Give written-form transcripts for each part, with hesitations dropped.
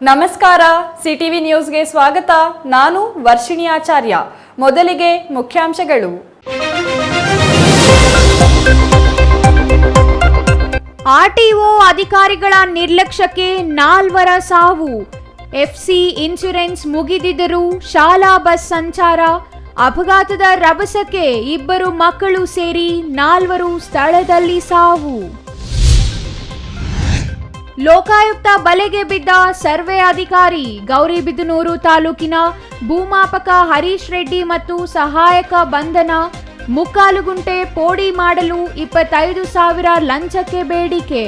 ನಮಸ್ಕಾರ, ಸಿಟಿವಿ ನ್ಯೂಸ್ಗೆ ಸ್ವಾಗತ. ನಾನು ವರ್ಷಿಣಿ ಆಚಾರ್ಯ. ಮೊದಲಿಗೆ ಮುಖ್ಯಾಂಶಗಳು. ಆರ್ಟಿಒ ಅಧಿಕಾರಿಗಳ ನಿರ್ಲಕ್ಷ್ಯಕ್ಕೆ 4 ಸಾವು. ಎಫ್ಸಿ ಇನ್ಶೂರೆನ್ಸ್ ಮುಗಿದಿದ್ದರೂ ಶಾಲಾ ಬಸ್ ಸಂಚಾರ. ಅಪಘಾತದ ರಭಸಕ್ಕೆ 2 ಮಕ್ಕಳು ಸೇರಿ 4 ಸ್ಥಳದಲ್ಲಿ ಸಾವು. ಲೋಕಾಯುಕ್ತ ಬಲೆಗೆ ಬಿದ್ದ ಸರ್ವೆ ಅಧಿಕಾರಿ. ಗೌರಿಬಿದನೂರು ತಾಲೂಕಿನ ಭೂಮಾಪಕ ಹರೀಶ್ ರೆಡ್ಡಿ ಮತ್ತು ಸಹಾಯಕ ಬಂಧನ. ಮುಕ್ಕಾಲುಗುಂಟೆ ಪೋಡಿ ಮಾಡಲು 25,000 ಲಂಚಕ್ಕೆ ಬೇಡಿಕೆ.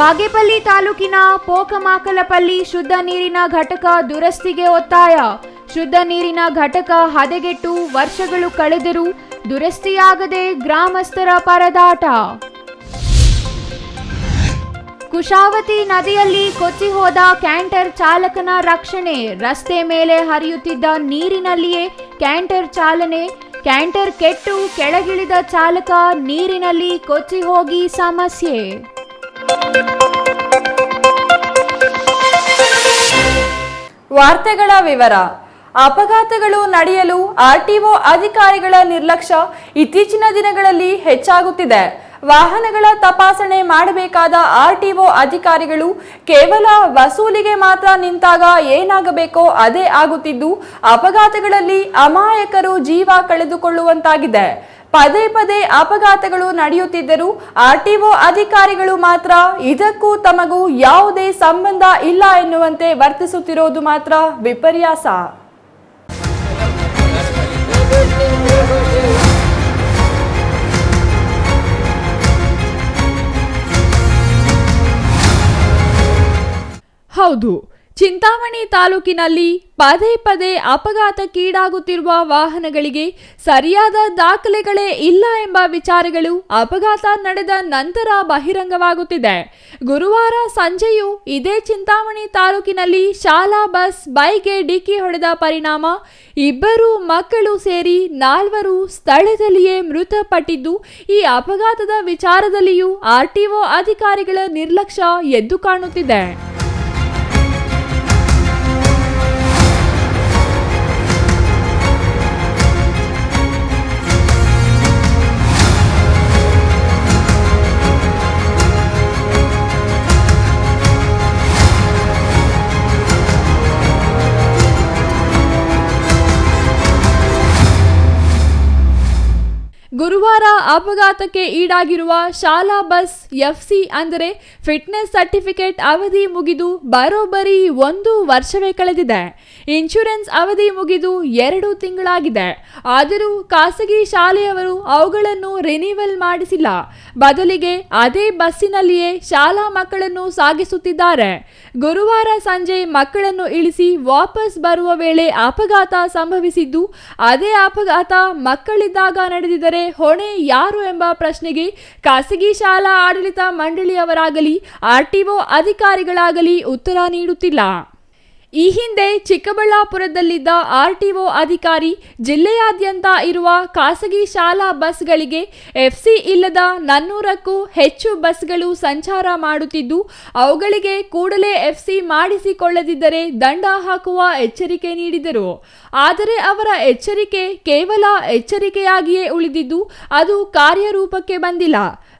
ಬಾಗೇಪಲ್ಲಿ ತಾಲೂಕಿನ ಪೋಕಮಾಕಲಪಲ್ಲಿ ಶುದ್ಧ ನೀರಿನ ಘಟಕ ದುರಸ್ತಿಗೆ ಒತ್ತಾಯ. ಶುದ್ಧ ನೀರಿನ ಘಟಕ ಹದಗೆಟ್ಟು ವರ್ಷಗಳು ಕಳೆದರೂ ದುರಸ್ತಿಯಾಗದೆ ಗ್ರಾಮಸ್ಥರ ಪರದಾಟ. ಕುಶಾವತಿ ನದಿಯಲ್ಲಿ ಕೊಚ್ಚಿ ಹೋದ ಕ್ಯಾಂಟರ್ ಚಾಲಕನ ರಕ್ಷಣೆ. ರಸ್ತೆ ಮೇಲೆ ಹರಿಯುತ್ತಿದ್ದ ನೀರಿನಲ್ಲಿಯೇ ಕ್ಯಾಂಟರ್ ಚಾಲನೆ. ಕ್ಯಾಂಟರ್ ಕೆಟ್ಟು ಕೆಳಗಿಳಿದ ಚಾಲಕ ನೀರಿನಲ್ಲಿ ಕೊಚ್ಚಿ ಹೋಗಿ ಸಮಸ್ಯೆ. ವಾರ್ತೆಗಳ ವಿವರ. ಅಪಘಾತಗಳು ನಡೆಯಲು ಆರ್ಟಿಒ ಅಧಿಕಾರಿಗಳ ನಿರ್ಲಕ್ಷ್ಯ ಇತ್ತೀಚಿನ ದಿನಗಳಲ್ಲಿ ಹೆಚ್ಚಾಗುತ್ತಿದೆ. ವಾಹನಗಳ ತಪಾಸಣೆ ಮಾಡಬೇಕಾದ ಆರ್ಟಿಒ ಅಧಿಕಾರಿಗಳು ಕೇವಲ ವಸೂಲಿಗೆ ಮಾತ್ರ ನಿಂತಾಗ ಏನಾಗಬೇಕೋ ಅದೇ ಆಗುತ್ತಿದ್ದು ಅಪಘಾತಗಳಲ್ಲಿ ಅಮಾಯಕರು ಜೀವ ಕಳೆದುಕೊಳ್ಳುವಂತಾಗಿದೆ. ಪದೇ ಪದೇ ಅಪಘಾತಗಳು ನಡೆಯುತ್ತಿದ್ದರೂ ಆರ್ಟಿಒ ಅಧಿಕಾರಿಗಳು ಮಾತ್ರ ಇದಕ್ಕೂ ತಮಗೂ ಯಾವುದೇ ಸಂಬಂಧ ಇಲ್ಲ ಎನ್ನುವಂತೆ ವರ್ತಿಸುತ್ತಿರೋದು ಮಾತ್ರ ವಿಪರ್ಯಾಸ. ಹೌದು, ಚಿಂತಾಮಣಿ ತಾಲೂಕಿನಲ್ಲಿ ಪದೇ ಪದೇ ಅಪಘಾತಕ್ಕೀಡಾಗುತ್ತಿರುವ ವಾಹನಗಳಿಗೆ ಸರಿಯಾದ ದಾಖಲೆಗಳೇ ಇಲ್ಲ ಎಂಬ ವಿಚಾರಗಳು ಅಪಘಾತ ನಡೆದ ನಂತರ ಬಹಿರಂಗವಾಗುತ್ತಿದೆ. ಗುರುವಾರ ಸಂಜೆಯೂ ಇದೇ ಚಿಂತಾಮಣಿ ತಾಲೂಕಿನಲ್ಲಿ ಶಾಲಾ ಬಸ್ ಬೈಕ್ಗೆ ಡಿಕ್ಕಿ ಹೊಡೆದ ಪರಿಣಾಮ 2 ಮಕ್ಕಳು ಸೇರಿ 4 ಸ್ಥಳದಲ್ಲಿಯೇ ಮೃತಪಟ್ಟಿದ್ದು, ಈ ಅಪಘಾತದ ವಿಚಾರದಲ್ಲಿಯೂ ಆರ್ಟಿಒ ಅಧಿಕಾರಿಗಳ ನಿರ್ಲಕ್ಷ್ಯ ಎದ್ದು ಕಾಣುತ್ತಿದೆ. ಗುರುವಾರ ಅಪಘಾತಕ್ಕೆ ಈಡಾಗಿರುವ ಶಾಲಾ ಬಸ್ ಎಫ್ಸಿ ಅಂದರೆ ಫಿಟ್ನೆಸ್ ಸರ್ಟಿಫಿಕೇಟ್ ಅವಧಿ ಮುಗಿದು ಬರೋಬ್ಬರಿ 1 ವರ್ಷವೇ ಕಳೆದಿದೆ. ಇನ್ಶೂರೆನ್ಸ್ ಅವಧಿ ಮುಗಿದು 2 ತಿಂಗಳಾಗಿದೆ. ಆದರೂ ಖಾಸಗಿ ಶಾಲೆಯವರು ಅವುಗಳನ್ನು ರಿನಿವಲ್ ಮಾಡಿಸಿಲ್ಲ. ಬದಲಿಗೆ ಅದೇ ಬಸ್ಸಿನಲ್ಲಿಯೇ ಶಾಲಾ ಮಕ್ಕಳನ್ನು ಸಾಗಿಸುತ್ತಿದ್ದಾರೆ. ಗುರುವಾರ ಸಂಜೆ ಮಕ್ಕಳನ್ನು ಇಳಿಸಿ ವಾಪಸ್ ಬರುವ ವೇಳೆ ಅಪಘಾತ ಸಂಭವಿಸಿದ್ದು, ಅದೇ ಅಪಘಾತ ಮಕ್ಕಳಿದ್ದಾಗ ನಡೆದಿದ್ದರೆ ಹೊಣೆ ಯಾರು ಎಂಬ ಪ್ರಶ್ನೆಗೆ ಖಾಸಗಿ ಶಾಲಾ ಆಡಳಿತ ಮಂಡಳಿಯವರಾಗಲಿ ಆರ್ಟಿಒ ಅಧಿಕಾರಿಗಳಾಗಲಿ ಉತ್ತರ ನೀಡುತ್ತಿಲ್ಲ. ಈ ಹಿಂದೆ ಚಿಕ್ಕಬಳ್ಳಾಪುರದಲ್ಲಿದ್ದ ಆರ್ಟಿಒ ಅಧಿಕಾರಿ ಜಿಲ್ಲೆಯಾದ್ಯಂತ ಇರುವ ಖಾಸಗಿ ಶಾಲಾ ಬಸ್ಗಳಿಗೆ ಎಫ್ಸಿ ಇಲ್ಲದ 400ಕ್ಕೂ ಹೆಚ್ಚು ಬಸ್ಗಳು ಸಂಚಾರ ಮಾಡುತ್ತಿದ್ದು, ಅವುಗಳಿಗೆ ಕೂಡಲೇ ಎಫ್ಸಿ ಮಾಡಿಸಿಕೊಳ್ಳದಿದ್ದರೆ ದಂಡ ಹಾಕುವ ಎಚ್ಚರಿಕೆ ನೀಡಿದರು. ಆದರೆ ಅವರ ಎಚ್ಚರಿಕೆ ಕೇವಲ ಎಚ್ಚರಿಕೆಯಾಗಿಯೇ ಉಳಿದಿದ್ದು, ಅದು ಕಾರ್ಯರೂಪಕ್ಕೆ ಬಂದಿಲ್ಲ.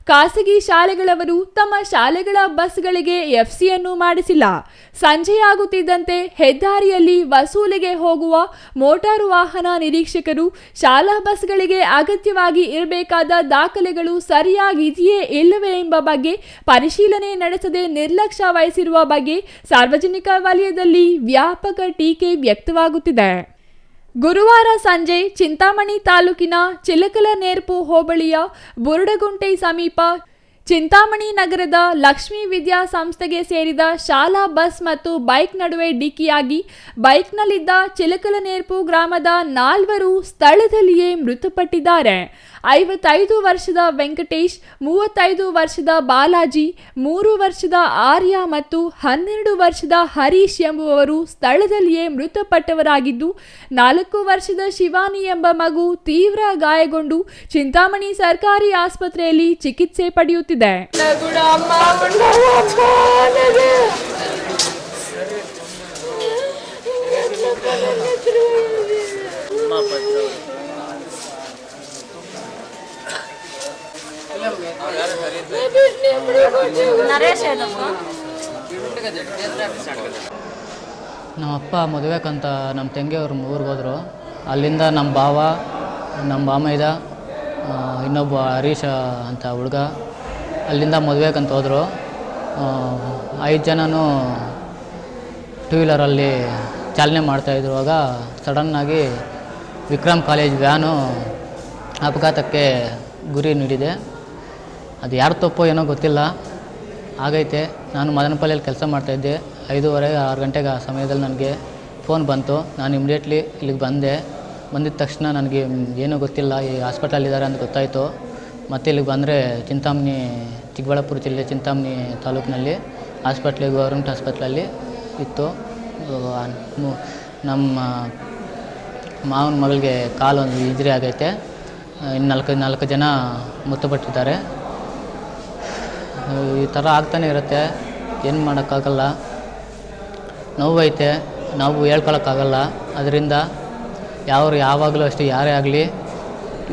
ಖಾಸಗಿ ಶಾಲೆಗಳವರು ತಮ್ಮ ಶಾಲೆಗಳ ಬಸ್ಗಳಿಗೆ ಎಫ್ಸಿಯನ್ನು ಮಾಡಿಸಿಲ್ಲ. ಸಂಜೆಯಾಗುತ್ತಿದ್ದಂತೆ ಹೆದ್ದಾರಿಯಲ್ಲಿ ವಸೂಲಿಗೆ ಹೋಗುವ ಮೋಟಾರು ವಾಹನ ನಿರೀಕ್ಷಕರು ಶಾಲಾ ಬಸ್ಗಳಿಗೆ ಅಗತ್ಯವಾಗಿ ಇರಬೇಕಾದ ದಾಖಲೆಗಳು ಸರಿಯಾಗಿದೆಯೇ ಇಲ್ಲವೇ ಎಂಬ ಬಗ್ಗೆ ಪರಿಶೀಲನೆ ನಡೆಸದೆ ನಿರ್ಲಕ್ಷ್ಯ ವಹಿಸಿರುವ ಬಗ್ಗೆ ಸಾರ್ವಜನಿಕ ವಲಯದಲ್ಲಿ ವ್ಯಾಪಕ ಟೀಕೆ ವ್ಯಕ್ತವಾಗುತ್ತಿದೆ. ಗುರುವಾರ ಸಂಜೆ ಚಿಂತಾಮಣಿ ತಾಲೂಕಿನ ಚಿಲಕಲನೇರ್ಪು ಹೋಬಳಿಯ ಬುರುಡಗುಂಟೆ ಸಮೀಪ ಚಿಂತಾಮಣಿ ನಗರದ ಲಕ್ಷ್ಮೀ ವಿದ್ಯಾ ಸಂಸ್ಥೆಗೆ ಸೇರಿದ ಶಾಲಾ ಬಸ್ ಮತ್ತು ಬೈಕ್ ನಡುವೆ ಡಿಕ್ಕಿಯಾಗಿ ಬೈಕ್ನಲ್ಲಿದ್ದ ಚಿಲಕಲನೇರ್ಪು ಗ್ರಾಮದ 4 ಸ್ಥಳದಲ್ಲಿಯೇ ಮೃತಪಟ್ಟಿದ್ದಾರೆ. 55 ವರ್ಷದ ವೆಂಕಟೇಶ್, 35 ವರ್ಷದ ಬಾಲಾಜಿ, 3 ವರ್ಷದ ಆರ್ಯ ಮತ್ತು 12 ವರ್ಷದ ಹರೀಶ್ ಎಂಬುವವರು ಸ್ಥಳದಲ್ಲಿಯೇ ಮೃತಪಟ್ಟವರಾಗಿದ್ದು, 4 ವರ್ಷದ ಶಿವಾನಿ ಎಂಬ ಮಗು ತೀವ್ರ ಗಾಯಗೊಂಡು ಚಿಂತಾಮಣಿ ಸರ್ಕಾರಿ ಆಸ್ಪತ್ರೆಯಲ್ಲಿ ಚಿಕಿತ್ಸೆ ಪಡೆಯುತ್ತಿದ್ದಾರೆ. ಹೆಚ್ಚಾಗುತ್ತಿದೆ. ನಮ್ಮ ಅಪ್ಪ ಮದುವೆಕಂತ ನಮ್ಮ ತಂಗಿಯವ್ರು ಊರಿಗೆ ಹೋದರು. ಅಲ್ಲಿಂದ ನಮ್ಮ ಭಾವ, ನಮ್ಮ ಬಾಮೈದ, ಇನ್ನೊಬ್ಬ ಹರೀಶ ಅಂತ ಹುಡುಗ ಅಲ್ಲಿಂದ ಮದುವೆಕಂತ ಹೋದರು. 5 ಜನನೂ ಟೂ ವೀಲರಲ್ಲಿ ಚಾಲನೆ ಮಾಡ್ತಾಯಿದ್ರುವಾಗ ಸಡನ್ನಾಗಿ ವಿಕ್ರಮ್ ಕಾಲೇಜ್ ವ್ಯಾನು ಅಪಘಾತಕ್ಕೆ ಗುರಿ ನೀಡಿದೆ. ಅದು ಯಾರು ತಪ್ಪೋ ಏನೋ ಗೊತ್ತಿಲ್ಲ, ಆಗೈತೆ. ನಾನು ಮದನಪಲ್ಲಿಯಲ್ಲಿ ಕೆಲಸ ಮಾಡ್ತಾಯಿದ್ದೆ. 5:30 6 ಗಂಟೆಗೆ ಆ ಸಮಯದಲ್ಲಿ ನನಗೆ ಫೋನ್ ಬಂತು. ನಾನು ಇಮಿಡಿಯೇಟ್ಲಿ ಇಲ್ಲಿಗೆ ಬಂದಿದ್ದ ತಕ್ಷಣ ನನಗೆ ಏನೂ ಗೊತ್ತಿಲ್ಲ, ಈ ಹಾಸ್ಪಿಟ್ಲಲ್ಲಿದ್ದಾರೆ ಅಂತ ಗೊತ್ತಾಯಿತು. ಮತ್ತು ಇಲ್ಲಿಗೆ ಬಂದರೆ ಚಿಂತಾಮಣಿ, ಚಿಕ್ಕಬಳ್ಳಾಪುರ ಜಿಲ್ಲೆ ಚಿಂತಾಮಣಿ ತಾಲೂಕಿನಲ್ಲಿ ಗೌರ್ಮೆಂಟ್ ಹಾಸ್ಪಿಟ್ಲಲ್ಲಿ ಇತ್ತು. ನಮ್ಮ ಮಾವನ ಮಗಳಿಗೆ ಕಾಲೊಂದು ಇಂಜರಿ ಆಗೈತೆ. ಇನ್ನು 4 ಜನ ಮೃತಪಟ್ಟಿದ್ದಾರೆ. ಈ ಥರ ಆಗ್ತಾನೆ ಇರುತ್ತೆ, ಏನು ಮಾಡೋಕ್ಕಾಗಲ್ಲ. ನೋವೈತೆ, ನಾವು ಹೇಳ್ಕೊಳಕ್ಕಾಗಲ್ಲ. ಅದರಿಂದ ಯಾವಾಗಲೂ ಅಷ್ಟೇ, ಯಾರೇ ಆಗಲಿ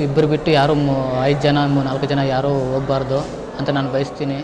ಇಬ್ಬರು ಬಿಟ್ಟು ಯಾರು 5 ಜನ 4 ಜನ ಯಾರೂ ಹೋಗಬಾರ್ದು ಅಂತ ನಾನು ಬಯಸ್ತೀನಿ.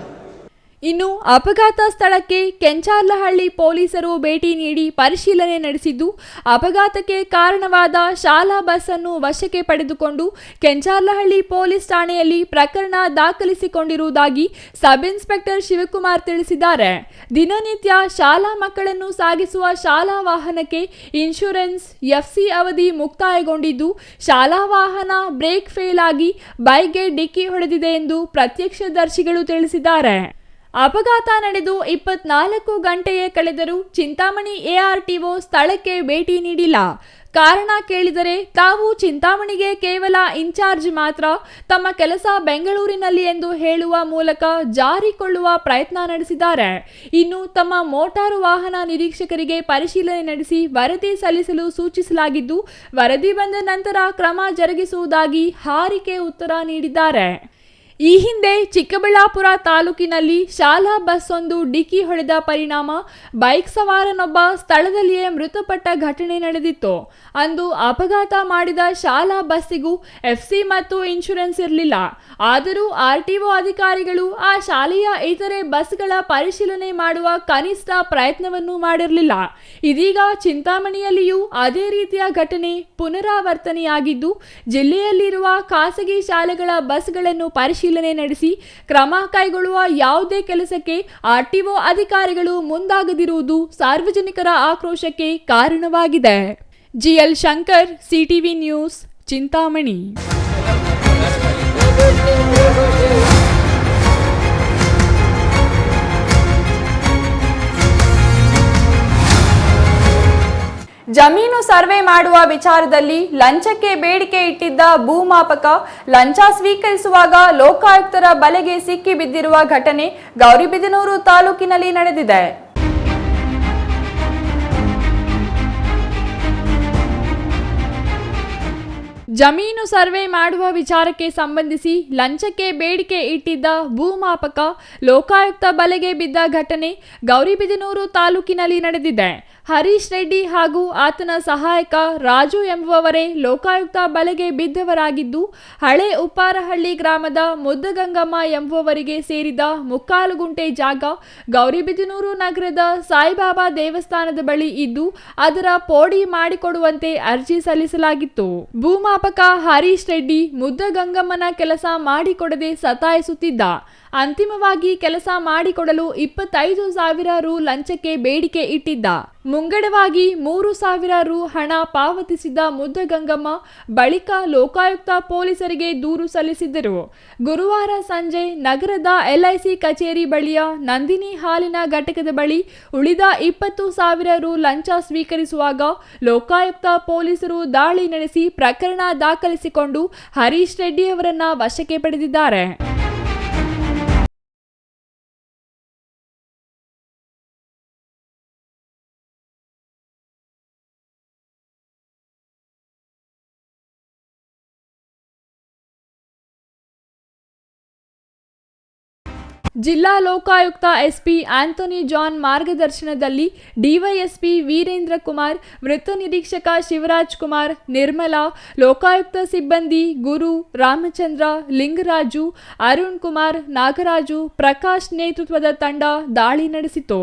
ಇನ್ನು ಅಪಘಾತ ಸ್ಥಳಕ್ಕೆ ಕೆಂಚಾರ್ಲಹಳ್ಳಿ ಪೊಲೀಸರು ಭೇಟಿ ನೀಡಿ ಪರಿಶೀಲನೆ ನಡೆಸಿದ್ದು, ಅಪಘಾತಕ್ಕೆ ಕಾರಣವಾದ ಶಾಲಾ ಬಸ್ ಅನ್ನು ವಶಕ್ಕೆ ಪಡೆದುಕೊಂಡು ಕೆಂಚಾರ್ಲಹಳ್ಳಿ ಪೊಲೀಸ್ ಠಾಣೆಯಲ್ಲಿ ಪ್ರಕರಣ ದಾಖಲಿಸಿಕೊಂಡಿರುವುದಾಗಿ ಸಬ್ ಇನ್ಸ್ಪೆಕ್ಟರ್ ಶಿವಕುಮಾರ್ ತಿಳಿಸಿದ್ದಾರೆ. ದಿನನಿತ್ಯ ಶಾಲಾ ಮಕ್ಕಳನ್ನು ಸಾಗಿಸುವ ಶಾಲಾ ವಾಹನಕ್ಕೆ ಇನ್ಶೂರೆನ್ಸ್ ಎಫ್ಸಿ ಅವಧಿ ಮುಕ್ತಾಯಗೊಂಡಿದ್ದು, ಶಾಲಾ ವಾಹನ ಬ್ರೇಕ್ ಫೇಲ್ ಆಗಿ ಬೈಕ್ಗೆ ಡಿಕ್ಕಿ ಹೊಡೆದಿದೆ ಎಂದು ಪ್ರತ್ಯಕ್ಷದರ್ಶಿಗಳು ತಿಳಿಸಿದ್ದಾರೆ. ಅಪಘಾತ ನಡೆದು 24 ಗಂಟೆಯೇ ಕಳೆದರೂ ಚಿಂತಾಮಣಿ ಎಆರ್ಟಿಒ ಸ್ಥಳಕ್ಕೆ ಭೇಟಿ ನೀಡಿಲ್ಲ. ಕಾರಣ ಕೇಳಿದರೆ ತಾವು ಚಿಂತಾಮಣಿಗೆ ಕೇವಲ ಇನ್ಚಾರ್ಜ್ ಮಾತ್ರ, ತಮ್ಮ ಕೆಲಸ ಬೆಂಗಳೂರಿನಲ್ಲಿ ಎಂದು ಹೇಳುವ ಮೂಲಕ ಜಾರಿಕೊಳ್ಳುವ ಪ್ರಯತ್ನ ನಡೆಸಿದ್ದಾರೆ. ಇನ್ನು ತಮ್ಮ ಮೋಟಾರು ವಾಹನ ನಿರೀಕ್ಷಕರಿಗೆ ಪರಿಶೀಲನೆ ನಡೆಸಿ ವರದಿ ಸಲ್ಲಿಸಲು ಸೂಚಿಸಲಾಗಿದ್ದು, ವರದಿ ಬಂದ ನಂತರ ಕ್ರಮ ಜರುಗಿಸುವುದಾಗಿ ಹಾರಿಕೆ ಉತ್ತರ ನೀಡಿದ್ದಾರೆ. ಈ ಹಿಂದೆ ಚಿಕ್ಕಬಳ್ಳಾಪುರ ತಾಲೂಕಿನಲ್ಲಿ ಶಾಲಾ ಬಸ್ ಒಂದು ಡಿಕ್ಕಿ ಹೊಡೆದ ಪರಿಣಾಮ ಬೈಕ್ ಸವಾರನೊಬ್ಬ ಸ್ಥಳದಲ್ಲಿಯೇ ಮೃತಪಟ್ಟ ಘಟನೆ ನಡೆದಿತ್ತು. ಅಂದು ಅಪಘಾತ ಮಾಡಿದ ಶಾಲಾ ಬಸ್ಸಿಗೂ ಎಫ್ಸಿ ಮತ್ತು ಇನ್ಶೂರೆನ್ಸ್ ಇರಲಿಲ್ಲ. ಆದರೂ ಆರ್ಟಿಒ ಅಧಿಕಾರಿಗಳು ಆ ಶಾಲೆಯ ಇತರೆ ಬಸ್ಗಳ ಪರಿಶೀಲನೆ ಮಾಡುವ ಕನಿಷ್ಠ ಪ್ರಯತ್ನವನ್ನು ಮಾಡಿರಲಿಲ್ಲ. ಇದೀಗ ಚಿಂತಾಮಣಿಯಲ್ಲಿಯೂ ಅದೇ ರೀತಿಯ ಘಟನೆ ಪುನರಾವರ್ತನೆಯಾಗಿದ್ದು, ಜಿಲ್ಲೆಯಲ್ಲಿರುವ ಖಾಸಗಿ ಶಾಲೆಗಳ ಬಸ್ಗಳನ್ನು ಪರಿಶೀಲನೆ ನಡೆಸಿ ಕ್ರಮ ಕೈಗೊಳ್ಳುವ ಯಾವುದೇ ಕೆಲಸಕ್ಕೆ ಆರ್ಟಿಒ ಅಧಿಕಾರಿಗಳು ಮುಂದಾಗದಿರುವುದು ಸಾರ್ವಜನಿಕರ ಆಕ್ರೋಶಕ್ಕೆ ಕಾರಣವಾಗಿದೆ. GL Shankar, CTV news, Chintamani. ಜಮೀನು ಸರ್ವೆ ಮಾಡುವ ವಿಚಾರದಲ್ಲಿ ಲಂಚಕ್ಕೆ ಬೇಡಿಕೆ ಇಟ್ಟಿದ್ದ ಭೂಮಾಪಕ ಲಂಚ ಸ್ವೀಕರಿಸುವಾಗ ಲೋಕಾಯುಕ್ತರ ಬಲೆಗೆ ಸಿಕ್ಕಿ ಬಿದ್ದಿರುವ ಘಟನೆ ಗೌರಿಬಿದನೂರು ತಾಲೂಕಿನಲ್ಲಿ ನಡೆದಿದೆ. ಜಮೀನು ಸರ್ವೆ ಮಾಡುವ ವಿಚಾರಕ್ಕೆ ಸಂಬಂಧಿಸಿ ಲಂಚಕ್ಕೆ ಬೇಡಿಕೆ ಇಟ್ಟಿದ್ದ ಭೂಮಾಪಕ ಲೋಕಾಯುಕ್ತ ಬಲೆಗೆ ಬಿದ್ದ ಘಟನೆ ಗೌರಿಬಿದನೂರು ತಾಲೂಕಿನಲ್ಲಿ ನಡೆದಿದೆ. ಹರೀಶ್ ರೆಡ್ಡಿ ಹಾಗೂ ಆತನ ಸಹಾಯಕ ರಾಜು ಎಂಬುವವರೇ ಲೋಕಾಯುಕ್ತ ಬಲೆಗೆ ಬಿದ್ದವರಾಗಿದ್ದು, ಹಳೆ ಉಪ್ಪಾರಹಳ್ಳಿ ಗ್ರಾಮದ ಮುದ್ದಗಂಗಮ್ಮ ಎಂಬುವವರಿಗೆ ಸೇರಿದ 3/4 ಗುಂಟೆ ಜಾಗ ಗೌರಿಬಿದನೂರು ನಗರದ ಸಾಯಿಬಾಬಾ ದೇವಸ್ಥಾನದ ಬಳಿ ಇದ್ದು, ಅದರ ಪೋಡಿ ಮಾಡಿಕೊಡುವಂತೆ ಅರ್ಜಿ ಸಲ್ಲಿಸಲಾಗಿತ್ತು. ಭೂಮಾಪಕ ಹರೀಶ್ ರೆಡ್ಡಿ ಮುದ್ದಗಂಗಮ್ಮನ ಕೆಲಸ ಮಾಡಿಕೊಡದೆ ಸತಾಯಿಸುತ್ತಿದ್ದ. ಅಂತಿಮವಾಗಿ ಕೆಲಸ ಮಾಡಿಕೊಡಲು 25,000 ರು ಲಂಚಕ್ಕೆ ಬೇಡಿಕೆ ಇಟ್ಟಿದ್ದ. ಮುಂಗಡವಾಗಿ 3,000 ರು ಹಣ ಪಾವತಿಸಿದ ಮುದ್ದಗಂಗಮ್ಮ ಬಳಿಕ ಲೋಕಾಯುಕ್ತ ಪೊಲೀಸರಿಗೆ ದೂರು ಸಲ್ಲಿಸಿದ್ದರು. ಗುರುವಾರ ಸಂಜೆ ನಗರದ ಎಲ್ಐಸಿ ಕಚೇರಿ ಬಳಿಯ ನಂದಿನಿ ಹಾಲಿನ ಘಟಕದ ಬಳಿ ಉಳಿದ 20,000 ರು ಲಂಚ ಸ್ವೀಕರಿಸುವಾಗ ಲೋಕಾಯುಕ್ತ ಪೊಲೀಸರು ದಾಳಿ ನಡೆಸಿ ಪ್ರಕರಣ ದಾಖಲಿಸಿಕೊಂಡು ಹರೀಶ್ ರೆಡ್ಡಿ ಅವರನ್ನ ವಶಕ್ಕೆ ಪಡೆದಿದ್ದಾರೆ. ಜಿಲ್ಲಾ ಲೋಕಾಯುಕ್ತ ಎಸ್ಪಿ ಆಂಥೋನಿ ಜಾನ್ ಮಾರ್ಗದರ್ಶನದಲ್ಲಿ ಡಿವೈಎಸ್ಪಿ ವೀರೇಂದ್ರ ಕುಮಾರ್, ವೃತ್ತ ನಿರೀಕ್ಷಕ ಶಿವರಾಜ್ ಕುಮಾರ್, ನಿರ್ಮಲಾ, ಲೋಕಾಯುಕ್ತ ಸಿಬ್ಬಂದಿ ಗುರು, ರಾಮಚಂದ್ರ, ಲಿಂಗರಾಜು, ಅರುಣ್ ಕುಮಾರ್, ನಾಗರಾಜು, ಪ್ರಕಾಶ್ ನೇತೃತ್ವದ ತಂಡ ದಾಳಿ ನಡೆಸಿತು.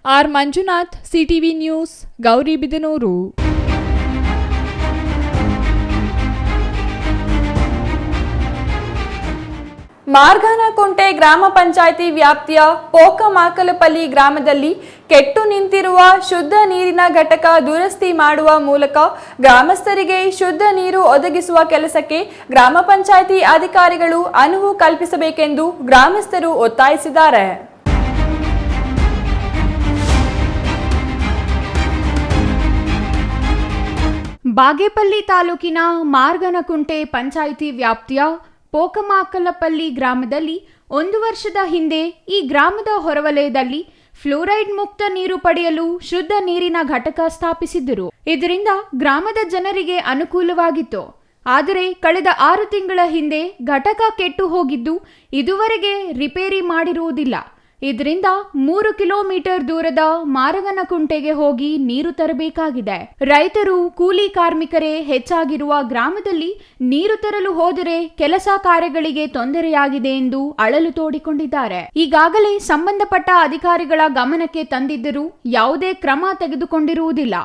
R Manjunath, CTV news, Gauribidanur. Marganakunte ಗ್ರಾಮ ಪಂಚಾಯಿತಿ ವ್ಯಾಪ್ತಿಯ ಪೋಕಮಾಕಲಪಲ್ಲಿ ಗ್ರಾಮದಲ್ಲಿ ಕೆಟ್ಟು ನಿಂತಿರುವ ಶುದ್ಧ ನೀರಿನ ಘಟಕ ದುರಸ್ತಿ ಮಾಡುವ ಮೂಲಕ ಗ್ರಾಮಸ್ಥರಿಗೆ ಶುದ್ಧ ನೀರು ಒದಗಿಸುವ ಕೆಲಸಕ್ಕೆ ಗ್ರಾಮ ಪಂಚಾಯಿತಿ ಅಧಿಕಾರಿಗಳು ಅನುವು ಕಲ್ಪಿಸಬೇಕೆಂದು ಗ್ರಾಮಸ್ಥರು ಒತ್ತಾಯಿಸಿದ್ದಾರೆ. ಬಾಗೇಪಲ್ಲಿ ತಾಲೂಕಿನ ಮಾರ್ಗನಕುಂಟೆ ಪಂಚಾಯಿತಿ ವ್ಯಾಪ್ತಿಯ ಪೋಕಮಾಕಲಪಲ್ಲಿ ಗ್ರಾಮದಲ್ಲಿ 1 ವರ್ಷದ ಹಿಂದೆ ಈ ಗ್ರಾಮದ ಹೊರವಲಯದಲ್ಲಿ ಫ್ಲೋರೈಡ್ ಮುಕ್ತ ನೀರು ಪಡೆಯಲು ಶುದ್ಧ ನೀರಿನ ಘಟಕ ಸ್ಥಾಪಿಸಿದ್ದರು. ಇದರಿಂದ ಗ್ರಾಮದ ಜನರಿಗೆ ಅನುಕೂಲವಾಗಿತ್ತು. ಆದರೆ ಕಳೆದ 6 ತಿಂಗಳ ಹಿಂದೆ ಘಟಕ ಕೆಟ್ಟು ಹೋಗಿದ್ದು ಇದುವರೆಗೆ ರಿಪೇರಿ ಮಾಡಿರುವುದಿಲ್ಲ. ಇದರಿಂದ 3 ಕಿಲೋಮೀಟರ್ ದೂರದ ಮಾರಗನಕುಂಟೆಗೆ ಹೋಗಿ ನೀರು ತರಬೇಕಾಗಿದೆ. ರೈತರು, ಕೂಲಿ ಕಾರ್ಮಿಕರೇ ಹೆಚ್ಚಾಗಿರುವ ಗ್ರಾಮದಲ್ಲಿ ನೀರು ತರಲು ಹೋದರೆ ಕೆಲಸ ಕಾರ್ಯಗಳಿಗೆ ತೊಂದರೆಯಾಗಿದೆ ಎಂದು ಅಳಲು ತೋಡಿಕೊಂಡಿದ್ದಾರೆ. ಈಗಾಗಲೇ ಸಂಬಂಧಪಟ್ಟ ಅಧಿಕಾರಿಗಳ ಗಮನಕ್ಕೆ ತಂದಿದ್ದರೂ ಯಾವುದೇ ಕ್ರಮ ತೆಗೆದುಕೊಂಡಿರುವುದಿಲ್ಲ.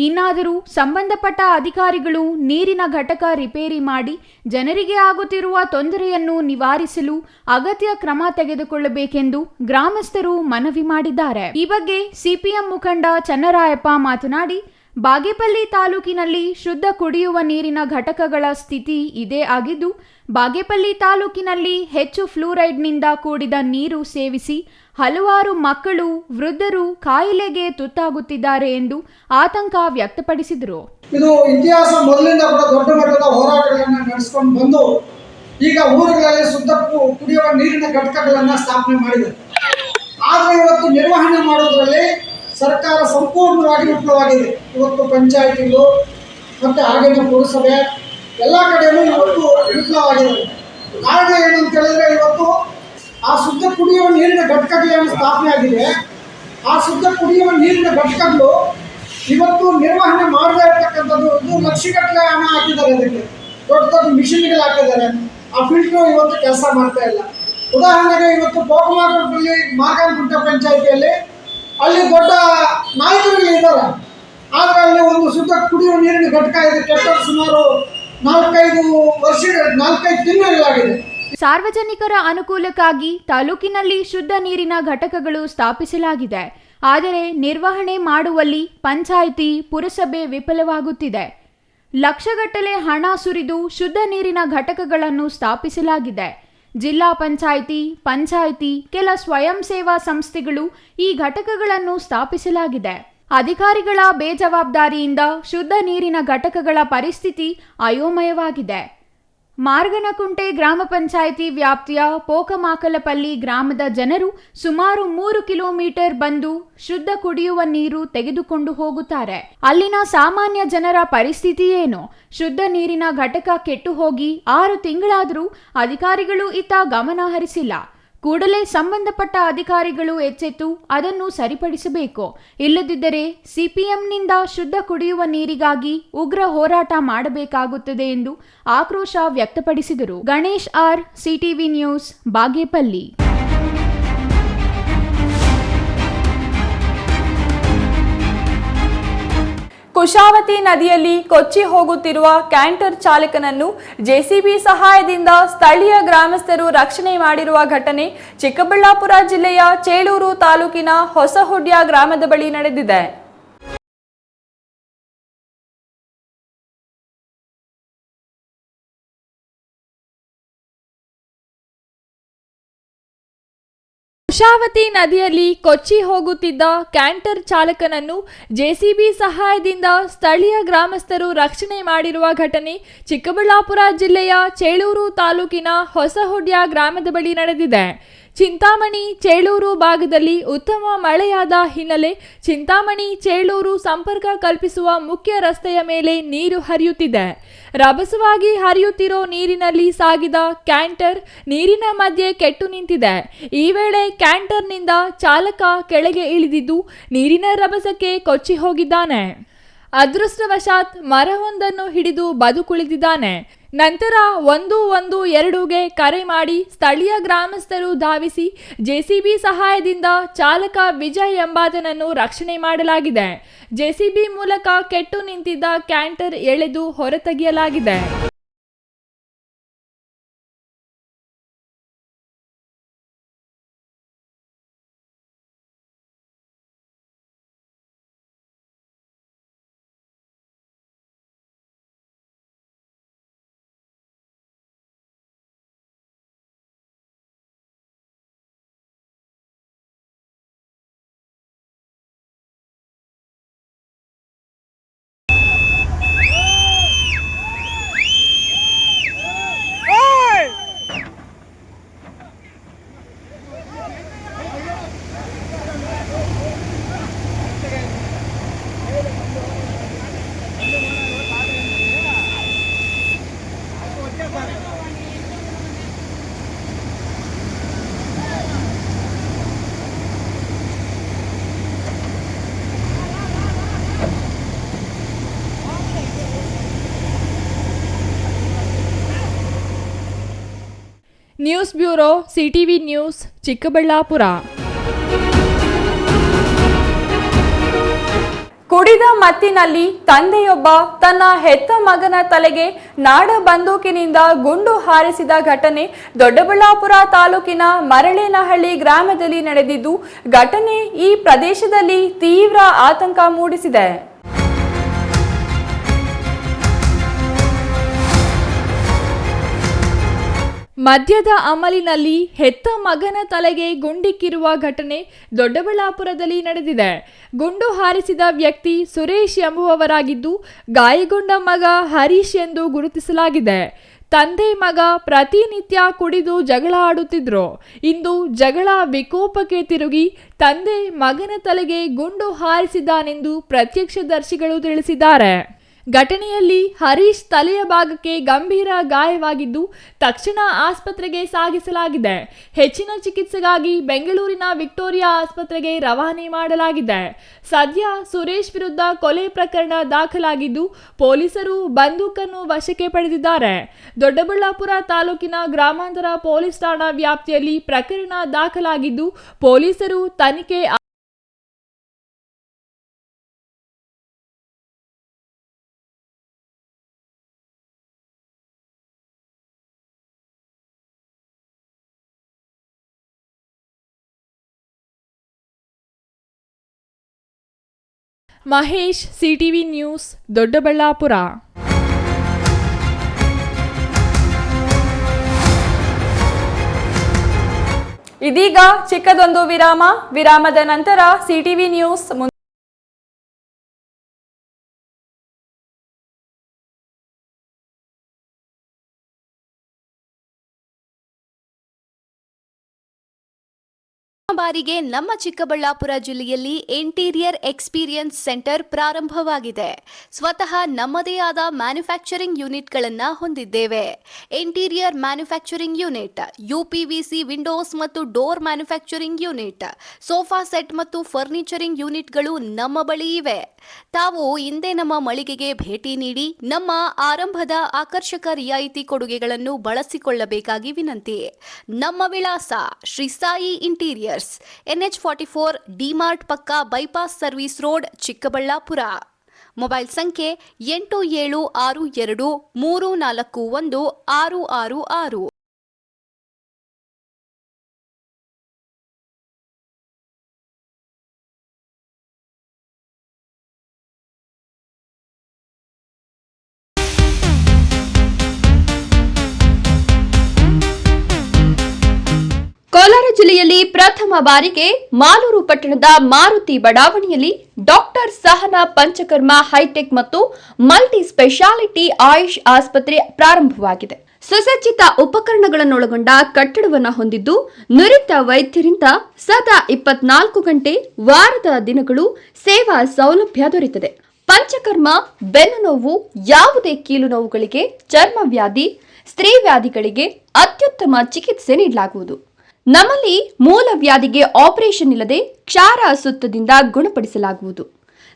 ಇನ್ನಾದರೂ ಸಂಬಂಧಪಟ್ಟ ಅಧಿಕಾರಿಗಳು ನೀರಿನ ಘಟಕ ರಿಪೇರಿ ಮಾಡಿ ಜನರಿಗೆ ಆಗುತ್ತಿರುವ ತೊಂದರೆಯನ್ನು ನಿವಾರಿಸಲು ಅಗತ್ಯ ಕ್ರಮ ತೆಗೆದುಕೊಳ್ಳಬೇಕೆಂದು ಗ್ರಾಮಸ್ಥರು ಮನವಿ ಮಾಡಿದ್ದಾರೆ. ಈ ಬಗ್ಗೆ ಸಿಪಿಎಂ ಮುಖಂಡ ಚನ್ನರಾಯಪ್ಪ ಮಾತನಾಡಿ, ಬಾಗೇಪಲ್ಲಿ ತಾಲೂಕಿನಲ್ಲಿ ಶುದ್ಧ ಕುಡಿಯುವ ನೀರಿನ ಘಟಕಗಳ ಸ್ಥಿತಿ ಇದೇ ಆಗಿದ್ದು, ಬಾಗೇಪಲ್ಲಿ ತಾಲೂಕಿನಲ್ಲಿ ಹೆಚ್ಚು ಫ್ಲೂರೈಡ್ನಿಂದ ಕೂಡಿದ ನೀರು ಸೇವಿಸಿ ಹಲವಾರು ಮಕ್ಕಳು, ವೃದ್ಧರು ಕಾಯಿಲೆಗೆ ತುತ್ತಾಗುತ್ತಿದ್ದಾರೆ ಎಂದು ಆತಂಕ ವ್ಯಕ್ತಪಡಿಸಿದರು. ಇದು ಇತಿಹಾಸ ಮೊದಲಿಂದ ಕೂಡ ದೊಡ್ಡ ಮಟ್ಟದ ಹೋರಾಟಗಳನ್ನು ನಡೆಸಿಕೊಂಡು ಬಂದು ಈಗ ಊರುಗಳಲ್ಲಿ ಶುದ್ಧ ಕುಡಿಯುವ ನೀರಿನ ಘಟಕಗಳನ್ನು ಸ್ಥಾಪನೆ ಮಾಡಿದೆ. ಆದರೆ ಇವತ್ತು ನಿರ್ವಹಣೆ ಮಾಡೋದ್ರಲ್ಲಿ ಸರ್ಕಾರ ಸಂಪೂರ್ಣವಾಗಿ ವಿಫಲವಾಗಿದೆ. ಇವತ್ತು ಪಂಚಾಯಿತಿಗಳು ಮತ್ತು ಆಗಿನ ಪುರಸಭೆ ಎಲ್ಲ ಕಡೆಯೂ ಇವತ್ತು ವಿಫಲವಾಗಿದೆ. ಕಾರಣ ಏನಂತ ಹೇಳಿದ್ರೆ, ಇವತ್ತು ಆ ಶುದ್ಧ ಕುಡಿಯುವ ನೀರಿನ ಘಟಕಗಳನ್ನು ಸ್ಥಾಪನೆ ಆಗಿದೆ. ಆ ಶುದ್ಧ ಕುಡಿಯುವ ನೀರಿನ ಘಟಕಗಳು ಇವತ್ತು ನಿರ್ವಹಣೆ ಮಾಡದೇ ಇರ್ತಕ್ಕಂಥದ್ದು. ಇದು ಲಕ್ಷಗಟ್ಟಲೆ ಹಣ ಹಾಕಿದ್ದಾರೆ, ಅದಕ್ಕೆ ದೊಡ್ಡ ದೊಡ್ಡ ಮಿಷಿನ್ಗಳು ಹಾಕಿದ್ದಾರೆ. ಆ ಫಿಲ್ಟ್ರು ಇವತ್ತು ಕೆಲಸ ಮಾಡ್ತಾ ಇಲ್ಲ. ಉದಾಹರಣೆಗೆ ಇವತ್ತು ಪೋಕಮಾಕಲಪಲ್ಲಿ ಮಾರ್ಗಾನಕುಂಟೆ ಪಂಚಾಯಿತಿಯಲ್ಲಿ ಅಲ್ಲಿ ದೊಡ್ಡ ನಾಯಕರುಗಳು ಇದ್ದಾರೆ, ಆದರೆ ಅಲ್ಲಿ ಒಂದು ಶುದ್ಧ ಕುಡಿಯುವ ನೀರಿನ ಘಟಕ ಇದೆ. ಕೆಟ್ಟ ಸುಮಾರು 4-5 ತಿಂಗಳಾಗಿದೆ. ಸಾರ್ವಜನಿಕರ ಅನುಕೂಲಕ್ಕಾಗಿ ತಾಲೂಕಿನಲ್ಲಿ ಶುದ್ಧ ನೀರಿನ ಘಟಕಗಳು ಸ್ಥಾಪಿಸಲಾಗಿದೆ. ಆದರೆ ನಿರ್ವಹಣೆ ಮಾಡುವಲ್ಲಿ ಪಂಚಾಯಿತಿ, ಪುರಸಭೆ ವಿಫಲವಾಗುತ್ತಿದೆ. ಲಕ್ಷಗಟ್ಟಲೆ ಹಣ ಸುರಿದು ಶುದ್ಧ ನೀರಿನ ಘಟಕಗಳನ್ನು ಸ್ಥಾಪಿಸಲಾಗಿದೆ. ಜಿಲ್ಲಾ ಪಂಚಾಯಿತಿ, ಕೆಲ ಸ್ವಯಂ ಸೇವಾ ಸಂಸ್ಥೆಗಳು ಈ ಘಟಕಗಳನ್ನು ಸ್ಥಾಪಿಸಲಾಗಿದೆ. ಅಧಿಕಾರಿಗಳ ಬೇಜವಾಬ್ದಾರಿಯಿಂದ ಶುದ್ಧ ನೀರಿನ ಘಟಕಗಳ ಪರಿಸ್ಥಿತಿ ಅಯೋಮಯವಾಗಿದೆ. ಮಾರ್ಗನಕುಂಟೆ ಗ್ರಾಮ ಪಂಚಾಯಿತಿ ವ್ಯಾಪ್ತಿಯ ಪೋಕಮಾಕಲಪಲ್ಲಿ ಗ್ರಾಮದ ಜನರು ಸುಮಾರು 3 ಕಿಲೋಮೀಟರ್ ಬಂದು ಶುದ್ಧ ಕುಡಿಯುವ ನೀರು ತೆಗೆದುಕೊಂಡು ಹೋಗುತ್ತಾರೆ. ಅಲ್ಲಿನ ಸಾಮಾನ್ಯ ಜನರ ಪರಿಸ್ಥಿತಿ ಏನು? ಶುದ್ಧ ನೀರಿನ ಘಟಕ ಕೆಟ್ಟು ಹೋಗಿ 6 ತಿಂಗಳಾದರೂ ಅಧಿಕಾರಿಗಳು ಇತ್ತ ಗಮನ ಹರಿಸಿಲ್ಲ. ಕೂಡಲೇ ಸಂಬಂಧಪಟ್ಟ ಅಧಿಕಾರಿಗಳು ಎಚ್ಚೆತ್ತು ಅದನ್ನು ಸರಿಪಡಿಸಬೇಕು. ಇಲ್ಲದಿದ್ದರೆ ಸಿಪಿಎಂನಿಂದ ಶುದ್ಧ ಕುಡಿಯುವ ನೀರಿಗಾಗಿ ಉಗ್ರ ಹೋರಾಟ ಮಾಡಬೇಕಾಗುತ್ತದೆ ಎಂದು ಆಕ್ರೋಶ ವ್ಯಕ್ತಪಡಿಸಿದರು. Ganesh R, CTV news, Bagepalli. Kushavati ನದಿಯಲ್ಲಿ ಕೊಚ್ಚಿ ಹೋಗುತ್ತಿರುವ ಕ್ಯಾಂಟರ್ ಚಾಲಕನನ್ನು ಜೆಸಿಬಿ ಸಹಾಯದಿಂದ ಸ್ಥಳೀಯ ಗ್ರಾಮಸ್ಥರು ರಕ್ಷಣೆ ಮಾಡಿರುವ ಘಟನೆ ಚಿಕ್ಕಬಳ್ಳಾಪುರ ಜಿಲ್ಲೆಯ ಚೇಳೂರು ತಾಲೂಕಿನ ಹೊಸಹುಡ್ಯ ಗ್ರಾಮದ ಬಳಿ ನಡೆದಿದೆ. ಕುಶಾವತಿ ನದಿಯಲ್ಲಿ ಕೊಚ್ಚಿ ಹೋಗುತ್ತಿದ್ದ ಕ್ಯಾಂಟರ್ ಚಾಲಕನನ್ನು ಜೆಸಿಬಿ ಸಹಾಯದಿಂದ ಸ್ಥಳೀಯ ಗ್ರಾಮಸ್ಥರು ರಕ್ಷಣೆ ಮಾಡಿರುವ ಘಟನೆ ಚಿಕ್ಕಬಳ್ಳಾಪುರ ಜಿಲ್ಲೆಯ ಚೇಳೂರು ತಾಲೂಕಿನ ಹೊಸಹುಡ್ಯ ಗ್ರಾಮದ ಬಳಿ ನಡೆದಿದೆ. ಚಿಂತಾಮಣಿ ಚೇಳೂರು ಭಾಗದಲ್ಲಿ ಉತ್ತಮ ಮಳೆಯಾದ ಹಿನ್ನೆಲೆ ಚಿಂತಾಮಣಿ ಚೇಳೂರು ಸಂಪರ್ಕ ಕಲ್ಪಿಸುವ ಮುಖ್ಯ ರಸ್ತೆಯ ಮೇಲೆ ನೀರು ಹರಿಯುತ್ತಿದೆ. ರಭಸವಾಗಿ ಹರಿಯುತ್ತಿರೋ ನೀರಿನಲ್ಲಿ ಸಾಗಿದ ಕ್ಯಾಂಟರ್ ನೀರಿನ ಮಧ್ಯೆ ಕೆಟ್ಟು ನಿಂತಿದೆ. ಈ ವೇಳೆ ಕ್ಯಾಂಟರ್ನಿಂದ ಚಾಲಕ ಕೆಳಗೆ ಇಳಿದಿದ್ದು ನೀರಿನ ರಭಸಕ್ಕೆ ಕೊಚ್ಚಿ ಹೋಗಿದ್ದಾನೆ. ಅದೃಷ್ಟವಶಾತ್ ಮರವೊಂದನ್ನು ಹಿಡಿದು ಬದುಕುಳಿದಿದ್ದಾನೆ. ನಂತರ 112ಗೆ ಕರೆ ಮಾಡಿ ಸ್ಥಳೀಯ ಗ್ರಾಮಸ್ಥರು ಧಾವಿಸಿ ಜೆಸಿಬಿ ಸಹಾಯದಿಂದ ಚಾಲಕ ವಿಜಯ್ ಎಂಬಾತನನ್ನು ರಕ್ಷಣೆ ಮಾಡಲಾಗಿದೆ. ಜೆಸಿಬಿ ಮೂಲಕ ಕೆಟ್ಟು ನಿಂತಿದ್ದ ಕ್ಯಾಂಟರ್ ಎಳೆದು ಹೊರತೆಗೆಯಲಾಗಿದೆ. News bureau CTV news Chikkaballapur. ಕುಡಿದ ಮತ್ತಿನಲ್ಲಿ ತಂದೆಯೊಬ್ಬ ತನ್ನ ಹೆತ್ತ ಮಗನ ತಲೆಗೆ ನಾಡ ಬಂದೂಕಿನಿಂದ ಗುಂಡು ಹಾರಿಸಿದ ಘಟನೆ ದೊಡ್ಡಬಳ್ಳಾಪುರ ತಾಲೂಕಿನ ಮರಳೇನಹಳ್ಳಿ ಗ್ರಾಮದಲ್ಲಿ ನಡೆದಿದ್ದು, ಘಟನೆ ಈ ಪ್ರದೇಶದಲ್ಲಿ ತೀವ್ರ ಆತಂಕ ಮೂಡಿಸಿದೆ. ಮದ್ಯದ ಅಮಲಿನಲ್ಲಿ ಹೆತ್ತ ಮಗನ ತಲೆಗೆ ಗುಂಡಿಕ್ಕಿರುವ ಘಟನೆ ದೊಡ್ಡಬಳ್ಳಾಪುರದಲ್ಲಿ ನಡೆದಿದೆ. ಗುಂಡು ಹಾರಿಸಿದ ವ್ಯಕ್ತಿ ಸುರೇಶ್ ಎಂಬುವವರಾಗಿದ್ದು, ಗಾಯಗೊಂಡ ಮಗ ಹರೀಶ್ ಎಂದು ಗುರುತಿಸಲಾಗಿದೆ. ತಂದೆ ಮಗ ಪ್ರತಿನಿತ್ಯ ಕುಡಿದು ಜಗಳ ಆಡುತ್ತಿದ್ರು. ಇಂದು ಜಗಳ ವಿಕೋಪಕ್ಕೆ ತಿರುಗಿ ತಂದೆ ಮಗನ ತಲೆಗೆ ಗುಂಡು ಹಾರಿಸಿದ್ದಾನೆಂದು ಪ್ರತ್ಯಕ್ಷದರ್ಶಿಗಳು ತಿಳಿಸಿದ್ದಾರೆ. ಘಟನೆಯಲ್ಲಿ ಹರೀಶ್ ತಲೆಯ ಭಾಗಕ್ಕೆ ಗಂಭೀರ ಗಾಯವಾಗಿದ್ದು ತಕ್ಷಣ ಆಸ್ಪತ್ರೆಗೆ ಸಾಗಿಸಲಾಗಿದೆ. ಹೆಚ್ಚಿನ ಚಿಕಿತ್ಸೆಗಾಗಿ ಬೆಂಗಳೂರಿನ ವಿಕ್ಟೋರಿಯಾ ಆಸ್ಪತ್ರೆಗೆ ರವಾನೆ ಮಾಡಲಾಗಿದೆ. ಸದ್ಯ ಸುರೇಶ್ ವಿರುದ್ಧ ಕೊಲೆ ಪ್ರಕರಣ ದಾಖಲಾಗಿದ್ದು ಪೊಲೀಸರು ಬಂದೂಕನ್ನು ವಶಕ್ಕೆ ಪಡೆದಿದ್ದಾರೆ. ದೊಡ್ಡಬಳ್ಳಾಪುರ ತಾಲೂಕಿನ ಗ್ರಾಮಾಂತರ ಪೊಲೀಸ್ ಠಾಣಾ ವ್ಯಾಪ್ತಿಯಲ್ಲಿ ಪ್ರಕರಣ ದಾಖಲಾಗಿದ್ದು ಪೊಲೀಸರು ತನಿಖೆ ಮಹೇಶ್, ಸಿಟಿವಿ ನ್ಯೂಸ್, ದೊಡ್ಡಬಳ್ಳಾಪುರ. ಇದೀಗ ಚಿಕ್ಕದೊಂದು ವಿರಾಮದ ನಂತರ ಸಿಟಿವಿ ನ್ಯೂಸ್ ಬಾರಿಗೆ ನಮ್ಮ ಚಿಕ್ಕಬಳ್ಳಾಪುರ ಜಿಲ್ಲೆಯಲ್ಲಿ ಇಂಟೀರಿಯರ್ ಎಕ್ಸ್ಪೀರಿಯನ್ಸ್ ಸೆಂಟರ್ ಪ್ರಾರಂಭವಾಗಿದೆ. ಸ್ವತಃ ನಮ್ಮದೇ ಆದ ಮ್ಯಾನುಫ್ಯಾಕ್ಚರಿಂಗ್ ಯೂನಿಟ್ಗಳನ್ನು ಹೊಂದಿದ್ದೇವೆ. ಇಂಟೀರಿಯರ್ ಮ್ಯಾನುಫ್ಯಾಕ್ಚರಿಂಗ್ ಯೂನಿಟ್, ಯುಪಿವಿಸಿ ವಿಂಡೋಸ್ ಮತ್ತು door manufacturing unit, sofa set ಮತ್ತು ಫರ್ನಿಚರಿಂಗ್ ಯೂನಿಟ್ಗಳು ನಮ್ಮ ಬಳಿ ಇವೆ. ತಾವು ಹಿಂದೆ ನಮ್ಮ ಮಳಿಗೆಗೆ ಭೇಟಿ ನೀಡಿ ನಮ್ಮ ಆರಂಭದ ಆಕರ್ಷಕ ರಿಯಾಯಿತಿ ಕೊಡುಗೆಗಳನ್ನು ಬಳಸಿಕೊಳ್ಳಬೇಕಾಗಿ ವಿನಂತಿ. ನಮ್ಮ ವಿಳಾಸ Shri Sai interiors, NH44, DMart ಪಕ್ಕ, bypass service road, Chikkaballapur. Mobile ಸಂಖ್ಯೆ 8762341666. ಕೋಲಾರ ಜಿಲ್ಲೆಯಲ್ಲಿ ಪ್ರಥಮ ಬಾರಿಗೆ ಮಾಲೂರು ಪಟ್ಟಣದ ಮಾರುತಿ ಬಡಾವಣೆಯಲ್ಲಿ ಡಾಕ್ಟರ್ ಸಹನಾ ಪಂಚಕರ್ಮ ಹೈಟೆಕ್ ಮತ್ತು ಮಲ್ಟಿ ಸ್ಪೆಷಾಲಿಟಿ ಆಯುಷ್ ಆಸ್ಪತ್ರೆ ಪ್ರಾರಂಭವಾಗಿದೆ. ಸುಸಜ್ಜಿತ ಉಪಕರಣಗಳನ್ನೊಳಗೊಂಡ ಕಟ್ಟಡವನ್ನು ಹೊಂದಿದ್ದು ನುರಿತ ವೈದ್ಯರಿಂದ ಸದಾ 24 ಗಂಟೆ ವಾರದ ದಿನಗಳು ಸೇವಾ ಸೌಲಭ್ಯ ದೊರೆಯುತ್ತದೆ. ಪಂಚಕರ್ಮ, ಬೆನ್ನು ನೋವು, ಯಾವುದೇ ಕೀಲು ನೋವುಗಳಿಗೆ, ಚರ್ಮ ವ್ಯಾಧಿ, ಸ್ತ್ರೀ ವ್ಯಾಧಿಗಳಿಗೆ ಅತ್ಯುತ್ತಮ ಚಿಕಿತ್ಸೆ ನೀಡಲಾಗುವುದು. ನಮ್ಮಲ್ಲಿ ಮೂಲ ವ್ಯಾಧಿಗೆ ಆಪರೇಷನ್ ಇಲ್ಲದೆ ಕ್ಷಾರ ಸುತ್ತದಿಂದ ಗುಣಪಡಿಸಲಾಗುವುದು.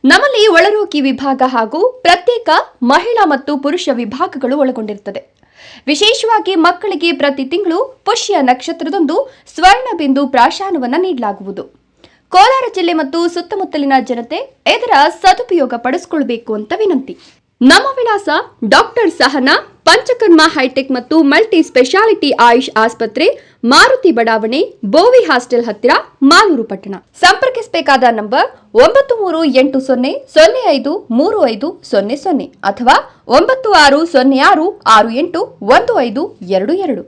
ನಮ್ಮಲ್ಲಿ ಒಳರೋಗಿ ವಿಭಾಗ ಹಾಗೂ ಪ್ರತ್ಯೇಕ ಮಹಿಳಾ ಮತ್ತು ಪುರುಷ ವಿಭಾಗಗಳು ಒಳಗೊಂಡಿರುತ್ತದೆ. ವಿಶೇಷವಾಗಿ ಮಕ್ಕಳಿಗೆ ಪ್ರತಿ ತಿಂಗಳು ಪುಷ್ಯ ನಕ್ಷತ್ರದಂದು ಸ್ವರ್ಣಬಿಂದು ಪ್ರಾಶಾನವನ್ನು ನೀಡಲಾಗುವುದು. ಕೋಲಾರ ಜಿಲ್ಲೆ ಮತ್ತು ಸುತ್ತಮುತ್ತಲಿನ ಜನತೆ ಇದರ ಸದುಪಯೋಗ ಪಡಿಸಿಕೊಳ್ಳಬೇಕು ಅಂತ ವಿನಂತಿ. ನಮ್ಮ ವಿಳಾಸ ಡಾಕ್ಟರ್ ಸಹನಾ ಪಂಚಕರ್ಮ ಹೈಟೆಕ್ ಮತ್ತು ಮಲ್ಟಿ ಸ್ಪೆಷಾಲಿಟಿ ಆಯುಷ್ ಆಸ್ಪತ್ರೆ, ಮಾರುತಿ ಬಡಾವಣೆ, ಬೋವಿ ಹಾಸ್ಟೆಲ್ ಹತ್ತಿರ, ಮಾಲೂರು ಪಟ್ಟಣ. ಸಂಪರ್ಕಿಸಬೇಕಾದ ನಂಬರ್ 9380053500 ಅಥವಾ 9606681522.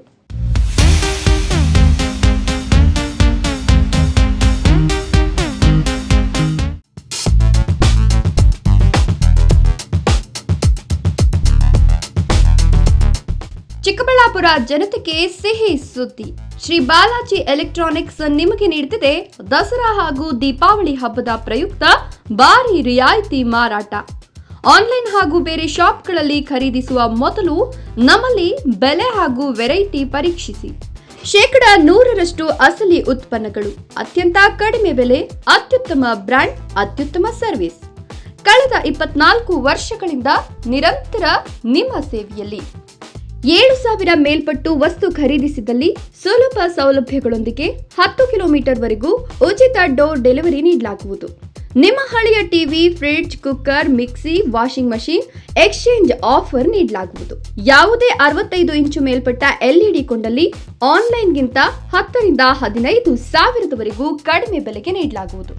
ಚಿಕ್ಕಬಳ್ಳಾಪುರ ಜನತೆಗೆ ಸಿಹಿ ಸುದ್ದಿ. ಶ್ರೀ ಬಾಲಾಜಿ ಎಲೆಕ್ಟ್ರಾನಿಕ್ಸ್ ನಿಮಗೆ ನೀಡುತ್ತಿದೆ ದಸರಾ ಹಾಗೂ ದೀಪಾವಳಿ ಹಬ್ಬದ ಪ್ರಯುಕ್ತ ಭಾರಿ ರಿಯಾಯಿತಿ ಮಾರಾಟ. ಆನ್ಲೈನ್ ಹಾಗೂ ಬೇರೆ ಶಾಪ್ಗಳಲ್ಲಿ ಖರೀದಿಸುವ ಮೊದಲು ನಮ್ಮಲ್ಲಿ ಬೆಲೆ ಹಾಗೂ ವೆರೈಟಿ ಪರೀಕ್ಷಿಸಿ. 100% ಅಸಲಿ ಉತ್ಪನ್ನಗಳು, ಅತ್ಯಂತ ಕಡಿಮೆ ಬೆಲೆ, ಅತ್ಯುತ್ತಮ ಬ್ರ್ಯಾಂಡ್, ಅತ್ಯುತ್ತಮ ಸರ್ವಿಸ್. ಕಳೆದ 24 ವರ್ಷಗಳಿಂದ ನಿರಂತರ ನಿಮ್ಮ ಸೇವೆಯಲ್ಲಿ. 7,000 ಮೇಲ್ಪಟ್ಟು ವಸ್ತು ಖರೀದಿಸಿದಲ್ಲಿ ಸುಲಭ ಸೌಲಭ್ಯಗಳೊಂದಿಗೆ 10 ಕಿಲೋಮೀಟರ್ ವರೆಗೂ ಉಚಿತ ಡೋರ್ ಡೆಲಿವರಿ ನೀಡಲಾಗುವುದು. ನಿಮ್ಮ ಹಳೆಯ TV, fridge, cooker, mixie, washing machine exchange offer ನೀಡಲಾಗುವುದು. ಯಾವುದೇ 65 ಇಂಚು ಮೇಲ್ಪಟ್ಟ LED ಕೊಂಡಲ್ಲಿ ಆನ್ಲೈನ್ಗಿಂತ 10 ರಿಂದ 15 ಸಾವಿರದವರೆಗೂ ಕಡಿಮೆ ಬೆಲೆಗೆ ನೀಡಲಾಗುವುದು.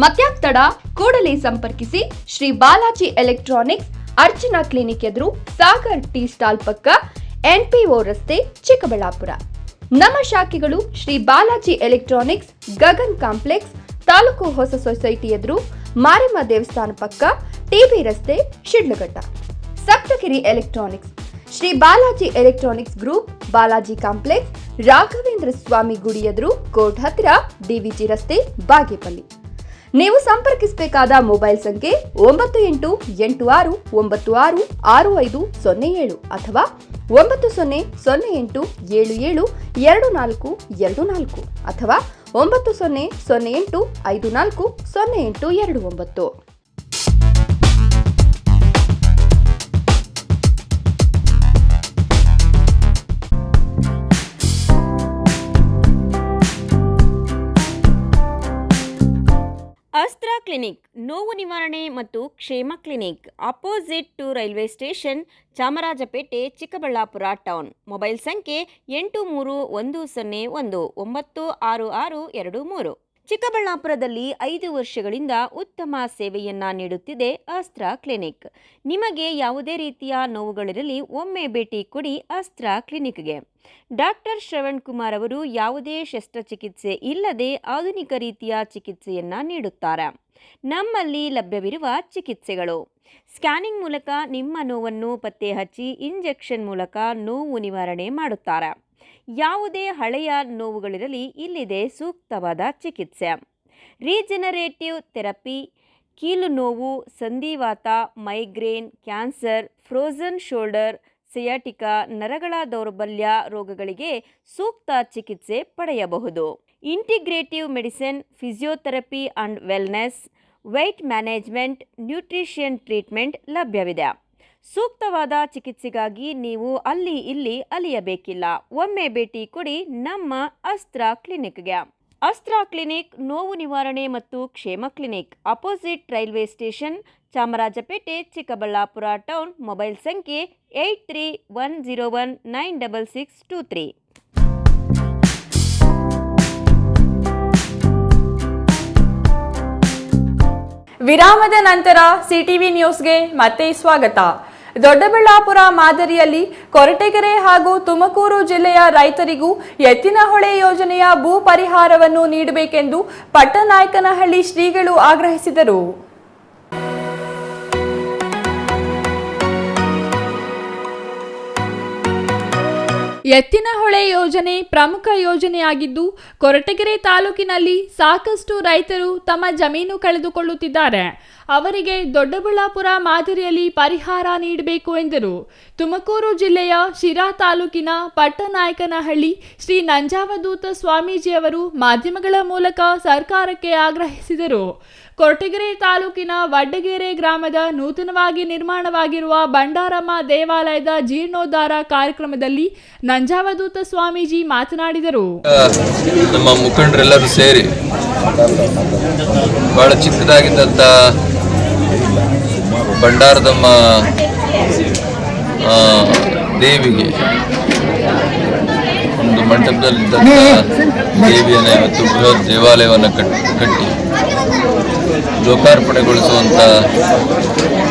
ಮತ್ಯಾಕ್ ತಡ, ಕೂಡಲೇ ಸಂಪರ್ಕಿಸಿ. ಶ್ರೀ ಬಾಲಾಜಿ ಎಲೆಕ್ಟ್ರಾನಿಕ್ಸ್, ಅರ್ಚನಾ ಕ್ಲಿನಿಕ್ ಎದುರು, ಸಾಗರ್ ಟೀ ಸ್ಟಾಲ್ ಪಕ್ಕ, NPO ರಸ್ತೆ, ಚಿಕ್ಕಬಳ್ಳಾಪುರ. ನಮ್ಮ ಶಾಖೆಗಳು ಶ್ರೀ ಬಾಲಾಜಿ ಎಲೆಕ್ಟ್ರಾನಿಕ್ಸ್, ಗಗನ್ ಕಾಂಪ್ಲೆಕ್ಸ್, ತಾಲೂಕು ಹೊಸ ಸೊಸೈಟಿ ಎದುರು, ಮಾರಿಮ್ಮ ದೇವಸ್ಥಾನ ಪಕ್ಕ, TB ರಸ್ತೆ, Sidlaghatta. Saptagiri electronics, Shri Balaji electronics group, Balaji complex, Raghavendra Swami ಗುಡಿ ಎದುರು, ಕೋರ್ಟ್ ಹತ್ತಿರ, DVG ರಸ್ತೆ, ಬಾಗೇಪಲ್ಲಿ. ನೀವು ಸಂಪರ್ಕಿಸಬೇಕಾದ ಮೊಬೈಲ್ ಸಂಖ್ಯೆ 9886966507 ಅಥವಾ 9008772424 ಅಥವಾ 9008540829. ಅಸ್ತ್ರ ಕ್ಲಿನಿಕ್, ನೋವು ನಿವಾರಣೆ ಮತ್ತು ಕ್ಷೇಮ clinic, opposite to railway station, Chamarajpet, Chikkaballapur town. Mobile ಸಂಖ್ಯೆ 8311966623. ಚಿಕ್ಕಬಳ್ಳಾಪುರದಲ್ಲಿ 5 ವರ್ಷಗಳಿಂದ ಉತ್ತಮ ಸೇವೆಯನ್ನ ನೀಡುತ್ತಿದೆ ಅಸ್ತ್ರ ಕ್ಲಿನಿಕ್. ನಿಮಗೆ ಯಾವುದೇ ರೀತಿಯ ನೋವುಗಳಿರಲಿ ಒಮ್ಮೆ ಭೇಟಿ ಕೊಡಿ ಅಸ್ತ್ರ ಕ್ಲಿನಿಕ್ಗೆ. ಡಾಕ್ಟರ್ ಶ್ರವಣ್ ಕುಮಾರ್ ಅವರು ಯಾವುದೇ ಶಸ್ತ್ರಚಿಕಿತ್ಸೆ ಇಲ್ಲದೆ ಆಧುನಿಕ ರೀತಿಯ ಚಿಕಿತ್ಸೆಯನ್ನ ನೀಡುತ್ತಾರೆ. ನಮ್ಮಲ್ಲಿ ಲಭ್ಯವಿರುವ ಚಿಕಿತ್ಸೆಗಳು: ಸ್ಕ್ಯಾನಿಂಗ್ ಮೂಲಕ ನಿಮ್ಮ ನೋವನ್ನು ಪತ್ತೆ ಹಚ್ಚಿ ಇಂಜೆಕ್ಷನ್ ಮೂಲಕ ನೋವು ನಿವಾರಣೆ ಮಾಡುತ್ತಾರೆ. ಯಾವುದೇ ಹಳೆಯ ನೋವುಗಳಿರಲಿ ಇಲ್ಲಿದೆ ಸೂಕ್ತವಾದ ಚಿಕಿತ್ಸೆ. ರೀಜನರೇಟಿವ್ ಥೆರಪಿ, ಕೀಲು ನೋವು, ಸಂಧಿವಾತ, migraine, cancer, frozen shoulder, sciatica, ನರಗಳ ದೌರ್ಬಲ್ಯ ರೋಗಗಳಿಗೆ ಸೂಕ್ತ ಚಿಕಿತ್ಸೆ ಪಡೆಯಬಹುದು. Integrative medicine, physiotherapy and wellness, weight management, nutrition treatment ಲಭ್ಯವಿದೆ. ಸೂಕ್ತವಾದ ಚಿಕಿತ್ಸೆಗಾಗಿ ನೀವು ಅಲ್ಲಿ ಇಲ್ಲಿ ಅಲಿಯಬೇಕಿಲ್ಲ. ಒಮ್ಮೆ ಭೇಟಿ ಕೊಡಿ ನಮ್ಮ ಅಸ್ತ್ರ ಕ್ಲಿನಿಕ್ಗೆ. ಅಸ್ತ್ರ ಕ್ಲಿನಿಕ್ ನೋವು ನಿವಾರಣೆ ಮತ್ತು ಕ್ಷೇಮ clinic, opposite railway station, Chamarajpet, Chikkaballapur town. Mobile ಸಂಖ್ಯೆ 8310196623. ವಿರಾಮದ ನಂತರ ಸಿಟಿವಿ ನ್ಯೂಸ್ಗೆ ಮತ್ತೆ ಸ್ವಾಗತ. ದೊಡ್ಡಬಳ್ಳಾಪುರ ಮಾದರಿಯಲ್ಲಿ ಕೊರಟಗೆರೆ ಹಾಗೂ ತುಮಕೂರು ಜಿಲ್ಲೆಯ ರೈತರಿಗೂ ಎತ್ತಿನಹೊಳೆ ಯೋಜನೆಯ ಭೂ ಪರಿಹಾರವನ್ನು ನೀಡಬೇಕೆಂದು ಪಟ್ಟನಾಯಕನಹಳ್ಳಿ ಶ್ರೀಗಳು ಆಗ್ರಹಿಸಿದರು. ಎತ್ತಿನಹೊಳೆ ಯೋಜನೆ ಪ್ರಮುಖ ಯೋಜನೆಯಾಗಿದ್ದು ಕೊರಟಗೆರೆ ತಾಲೂಕಿನಲ್ಲಿ ಸಾಕಷ್ಟು ರೈತರು ತಮ್ಮ ಜಮೀನು ಕಳೆದುಕೊಳ್ಳುತ್ತಿದ್ದಾರೆ. ಅವರಿಗೆ ದೊಡ್ಡಬಳ್ಳಾಪುರ ಮಾದರಿಯಲ್ಲಿ ಪರಿಹಾರ ನೀಡಬೇಕು ಎಂದರು. ತುಮಕೂರು ಜಿಲ್ಲೆಯ ಶಿರಾ ತಾಲೂಕಿನ ಪಟ್ಟನಾಯಕನಹಳ್ಳಿ ಶ್ರೀ ನಂಜಾವಧೂತ ಸ್ವಾಮೀಜಿಯವರು ಮಾಧ್ಯಮಗಳ ಮೂಲಕ ಸರ್ಕಾರಕ್ಕೆ ಆಗ್ರಹಿಸಿದರು. ಕೊರಟಗೆರೆ ತಾಲೂಕಿನ ವಡ್ಡಗೆರೆ ಗ್ರಾಮದ ನೂತನವಾಗಿ ನಿರ್ಮಾಣವಾಗಿರುವ ಬಂಡಾರಮ್ಮ ದೇವಾಲಯದ ಜೀರ್ಣೋದ್ಧಾರ ಕಾರ್ಯಕ್ರಮದಲ್ಲಿ ನಂಜಾವಧೂತ ಸ್ವಾಮೀಜಿ ಮಾತನಾಡಿದರು. ನಮ್ಮ ಮುಖಂಡರೆಲ್ಲರೂ ಸೇರಿ ಬಹಳ ಚಿಕ್ಕದಾಗಿದ್ದಂಥ ಬಂಡಾರದಮ್ಮ ದೇವಿಗೆ ಒಂದು ಮಂಟಪದಲ್ಲಿದ್ದಂಥ ದೇವಿಯನ್ನು ಇವತ್ತು ಬೃಹತ್ ದೇವಾಲಯವನ್ನು ಕಟ್ಟಿ ಲೋಕಾರ್ಪಣೆಗೊಳಿಸುವಂಥ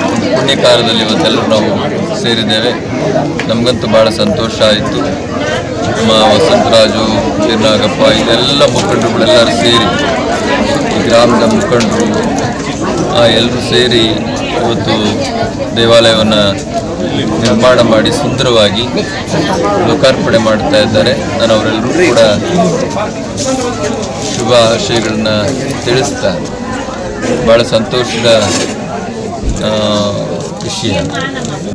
ಒಂದು ಪುಣ್ಯಕಾಲದಲ್ಲಿ ಇವತ್ತೆಲ್ಲರೂ ನಾವು ಸೇರಿದ್ದೇವೆ. ನಮಗಂತೂ ಭಾಳ ಸಂತೋಷ ಆಯಿತು. ನಮ್ಮ ವಸಂತರಾಜು, ಚಿರ್ನಾಗಪ್ಪ, ಇದೆಲ್ಲ ಮುಖಂಡರುಗಳೆಲ್ಲರೂ ಸೇರಿ ಈ ಗ್ರಾಮದ ಮುಖಂಡರು ಎಲ್ಲರೂ ಸೇರಿ ಇವತ್ತು ದೇವಾಲಯವನ್ನು ನಿರ್ಮಾಣ ಮಾಡಿ ಸುಂದರವಾಗಿ ಲೋಕಾರ್ಪಣೆ ಮಾಡ್ತಾ ಇದ್ದಾರೆ. ನಾನು ಅವರೆಲ್ಲರೂ ಕೂಡ ಶುಭಾಶಯಗಳನ್ನು ತಿಳಿಸ್ತಾ ಭಾಳ ಸಂತೋಷದ ವಿಷಯ.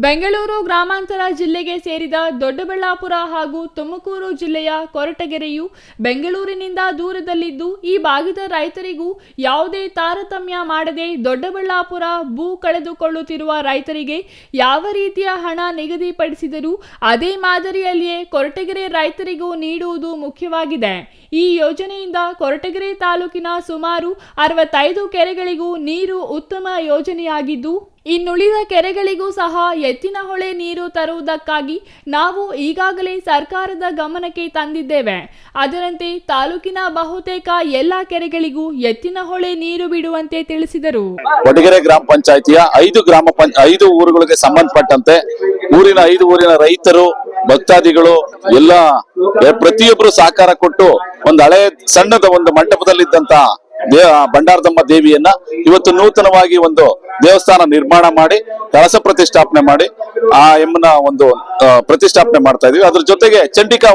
ಬೆಂಗಳೂರು ಗ್ರಾಮಾಂತರ ಜಿಲ್ಲೆಗೆ ಸೇರಿದ ದೊಡ್ಡಬಳ್ಳಾಪುರ ಹಾಗೂ ತುಮಕೂರು ಜಿಲ್ಲೆಯ ಕೊರಟಗೆರೆಯು ಬೆಂಗಳೂರಿನಿಂದ ದೂರದಲ್ಲಿದ್ದು ಈ ಭಾಗದ ರೈತರಿಗೂ ಯಾವುದೇ ತಾರತಮ್ಯ ಮಾಡದೆ ದೊಡ್ಡಬಳ್ಳಾಪುರ ಭೂ ಕಳೆದುಕೊಳ್ಳುತ್ತಿರುವ ರೈತರಿಗೆ ಯಾವ ರೀತಿಯ ಹಣ ನಿಗದಿಪಡಿಸಿದರೂ ಅದೇ ಮಾದರಿಯಲ್ಲಿಯೇ ಕೊರಟಗೆರೆ ರೈತರಿಗೂ ನೀಡುವುದು ಮುಖ್ಯವಾಗಿದೆ. ಈ ಯೋಜನೆಯಿಂದ ಕೊರಟಗೆರೆ ತಾಲೂಕಿನ ಸುಮಾರು 65 ಕೆರೆಗಳಿಗೂ ನೀರು ಉತ್ತಮ ಯೋಜನೆಯಾಗಿದ್ದು ಇನ್ನುಳಿದ ಕೆರೆಗಳಿಗೂ ಸಹ ಎತ್ತಿನಹೊಳೆ ನೀರು ತರುವುದಕ್ಕಾಗಿ ನಾವು ಈಗಾಗಲೇ ಸರ್ಕಾರದ ಗಮನಕ್ಕೆ ತಂದಿದ್ದೇವೆ. ಅದರಂತೆ ತಾಲೂಕಿನ ಬಹುತೇಕ ಎಲ್ಲ ಕೆರೆಗಳಿಗೂ ಎತ್ತಿನಹೊಳೆ ನೀರು ಬಿಡುವಂತೆ ತಿಳಿಸಿದರು. ಕೊರಟಗೆರೆ ಗ್ರಾಮ ಪಂಚಾಯಿತಿಯ 5 ಊರುಗಳಿಗೆ ಸಂಬಂಧಪಟ್ಟಂತೆ ಊರಿನ 5 ಊರಿನ ರೈತರು, ಭಕ್ತಾದಿಗಳು ಎಲ್ಲ ಪ್ರತಿಯೊಬ್ಬರು ಸಹಕಾರ ಕೊಟ್ಟು ಒಂದು ಹಳೆ ಸಣ್ಣದ ಒಂದು ಮಂಟಪದಲ್ಲಿದ್ದಂತ ಬಂಡಾರದಮ್ಮ ದೇವಿಯನ್ನ ಇವತ್ತು ನೂತನವಾಗಿ ಒಂದು ದೇವಸ್ಥಾನ ನಿರ್ಮಾಣ ಮಾಡಿ ಕಳಸ ಪ್ರತಿಷ್ಠಾಪನೆ ಮಾಡಿ ಆ ಎಮ್ಮನ ಒಂದು ಪ್ರತಿಷ್ಠಾಪನೆ ಮಾಡ್ತಾ ಇದೀವಿ. ಅದ್ರ ಜೊತೆಗೆ ಚಂಡಿಕಾ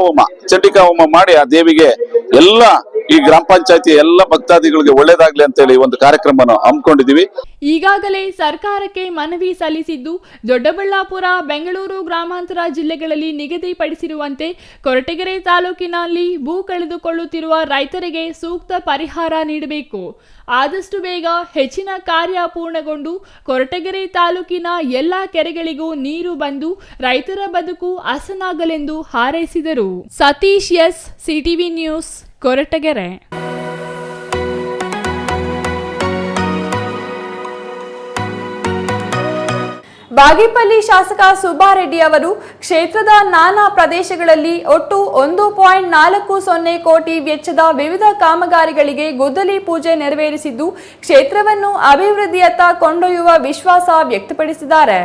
ಹೋಮ ಮಾಡಿ ಆ ದೇವಿಗೆ ಎಲ್ಲ ಈ ಗ್ರಾಮ ಪಂಚಾಯತಿ ಎಲ್ಲ ಭಕ್ತಾದಿಗಳಿಗೆ ಒಳ್ಳೇದಾಗ್ಲಿ ಅಂತ ಹೇಳಿ ಒಂದು ಕಾರ್ಯಕ್ರಮವನ್ನು ಹಮ್ಮಿಕೊಂಡಿದೀವಿ. ಈಗಾಗಲೇ ಸರ್ಕಾರಕ್ಕೆ ಮನವಿ ಸಲ್ಲಿಸಿದ್ದು ದೊಡ್ಡಬಳ್ಳಾಪುರ, ಬೆಂಗಳೂರು ಗ್ರಾಮಾಂತರ ಜಿಲ್ಲೆಗಳಲ್ಲಿ ನಿಗದಿಪಡಿಸಿರುವಂತೆ ಕೊರಟಗೆರೆ ತಾಲೂಕಿನಲ್ಲಿ ಭೂ ಕಳೆದುಕೊಳ್ಳುತ್ತಿರುವ ರೈತರಿಗೆ ಸೂಕ್ತ ಪರಿಹಾರ ನೀಡಬೇಕು. ಆದಷ್ಟು ಬೇಗ ಹೆಚ್ಚಿನ ಕಾರ್ಯ ಪೂರ್ಣಗೊಂಡು ಕೊರಟಗೆರೆ ತಾಲೂಕಿನ ಎಲ್ಲ ಕೆರೆಗಳಿಗೂ ನೀರು ಬಂದು ರೈತರ ಬದುಕು ಹಸನಾಗಲೆಂದು ಹಾರೈಸಿದರು. Satish S, CTV news, Koratagere. Bagepalli ಶಾಸಕ ಸುಬ್ಬಾರೆಡ್ಡಿ ಅವರು ಕ್ಷೇತ್ರದ ನಾನಾ ಪ್ರದೇಶಗಳಲ್ಲಿ ಒಟ್ಟು 1.40 ಕೋಟಿ ವೆಚ್ಚದ ವಿವಿಧ ಕಾಮಗಾರಿಗಳಿಗೆ ಗುದ್ದಲಿ ಪೂಜೆ ನೆರವೇರಿಸಿದ್ದು ಕ್ಷೇತ್ರವನ್ನು ಅಭಿವೃದ್ಧಿಯತ್ತ ಕೊಂಡೊಯ್ಯುವ ವಿಶ್ವಾಸ ವ್ಯಕ್ತಪಡಿಸಿದ್ದಾರೆ.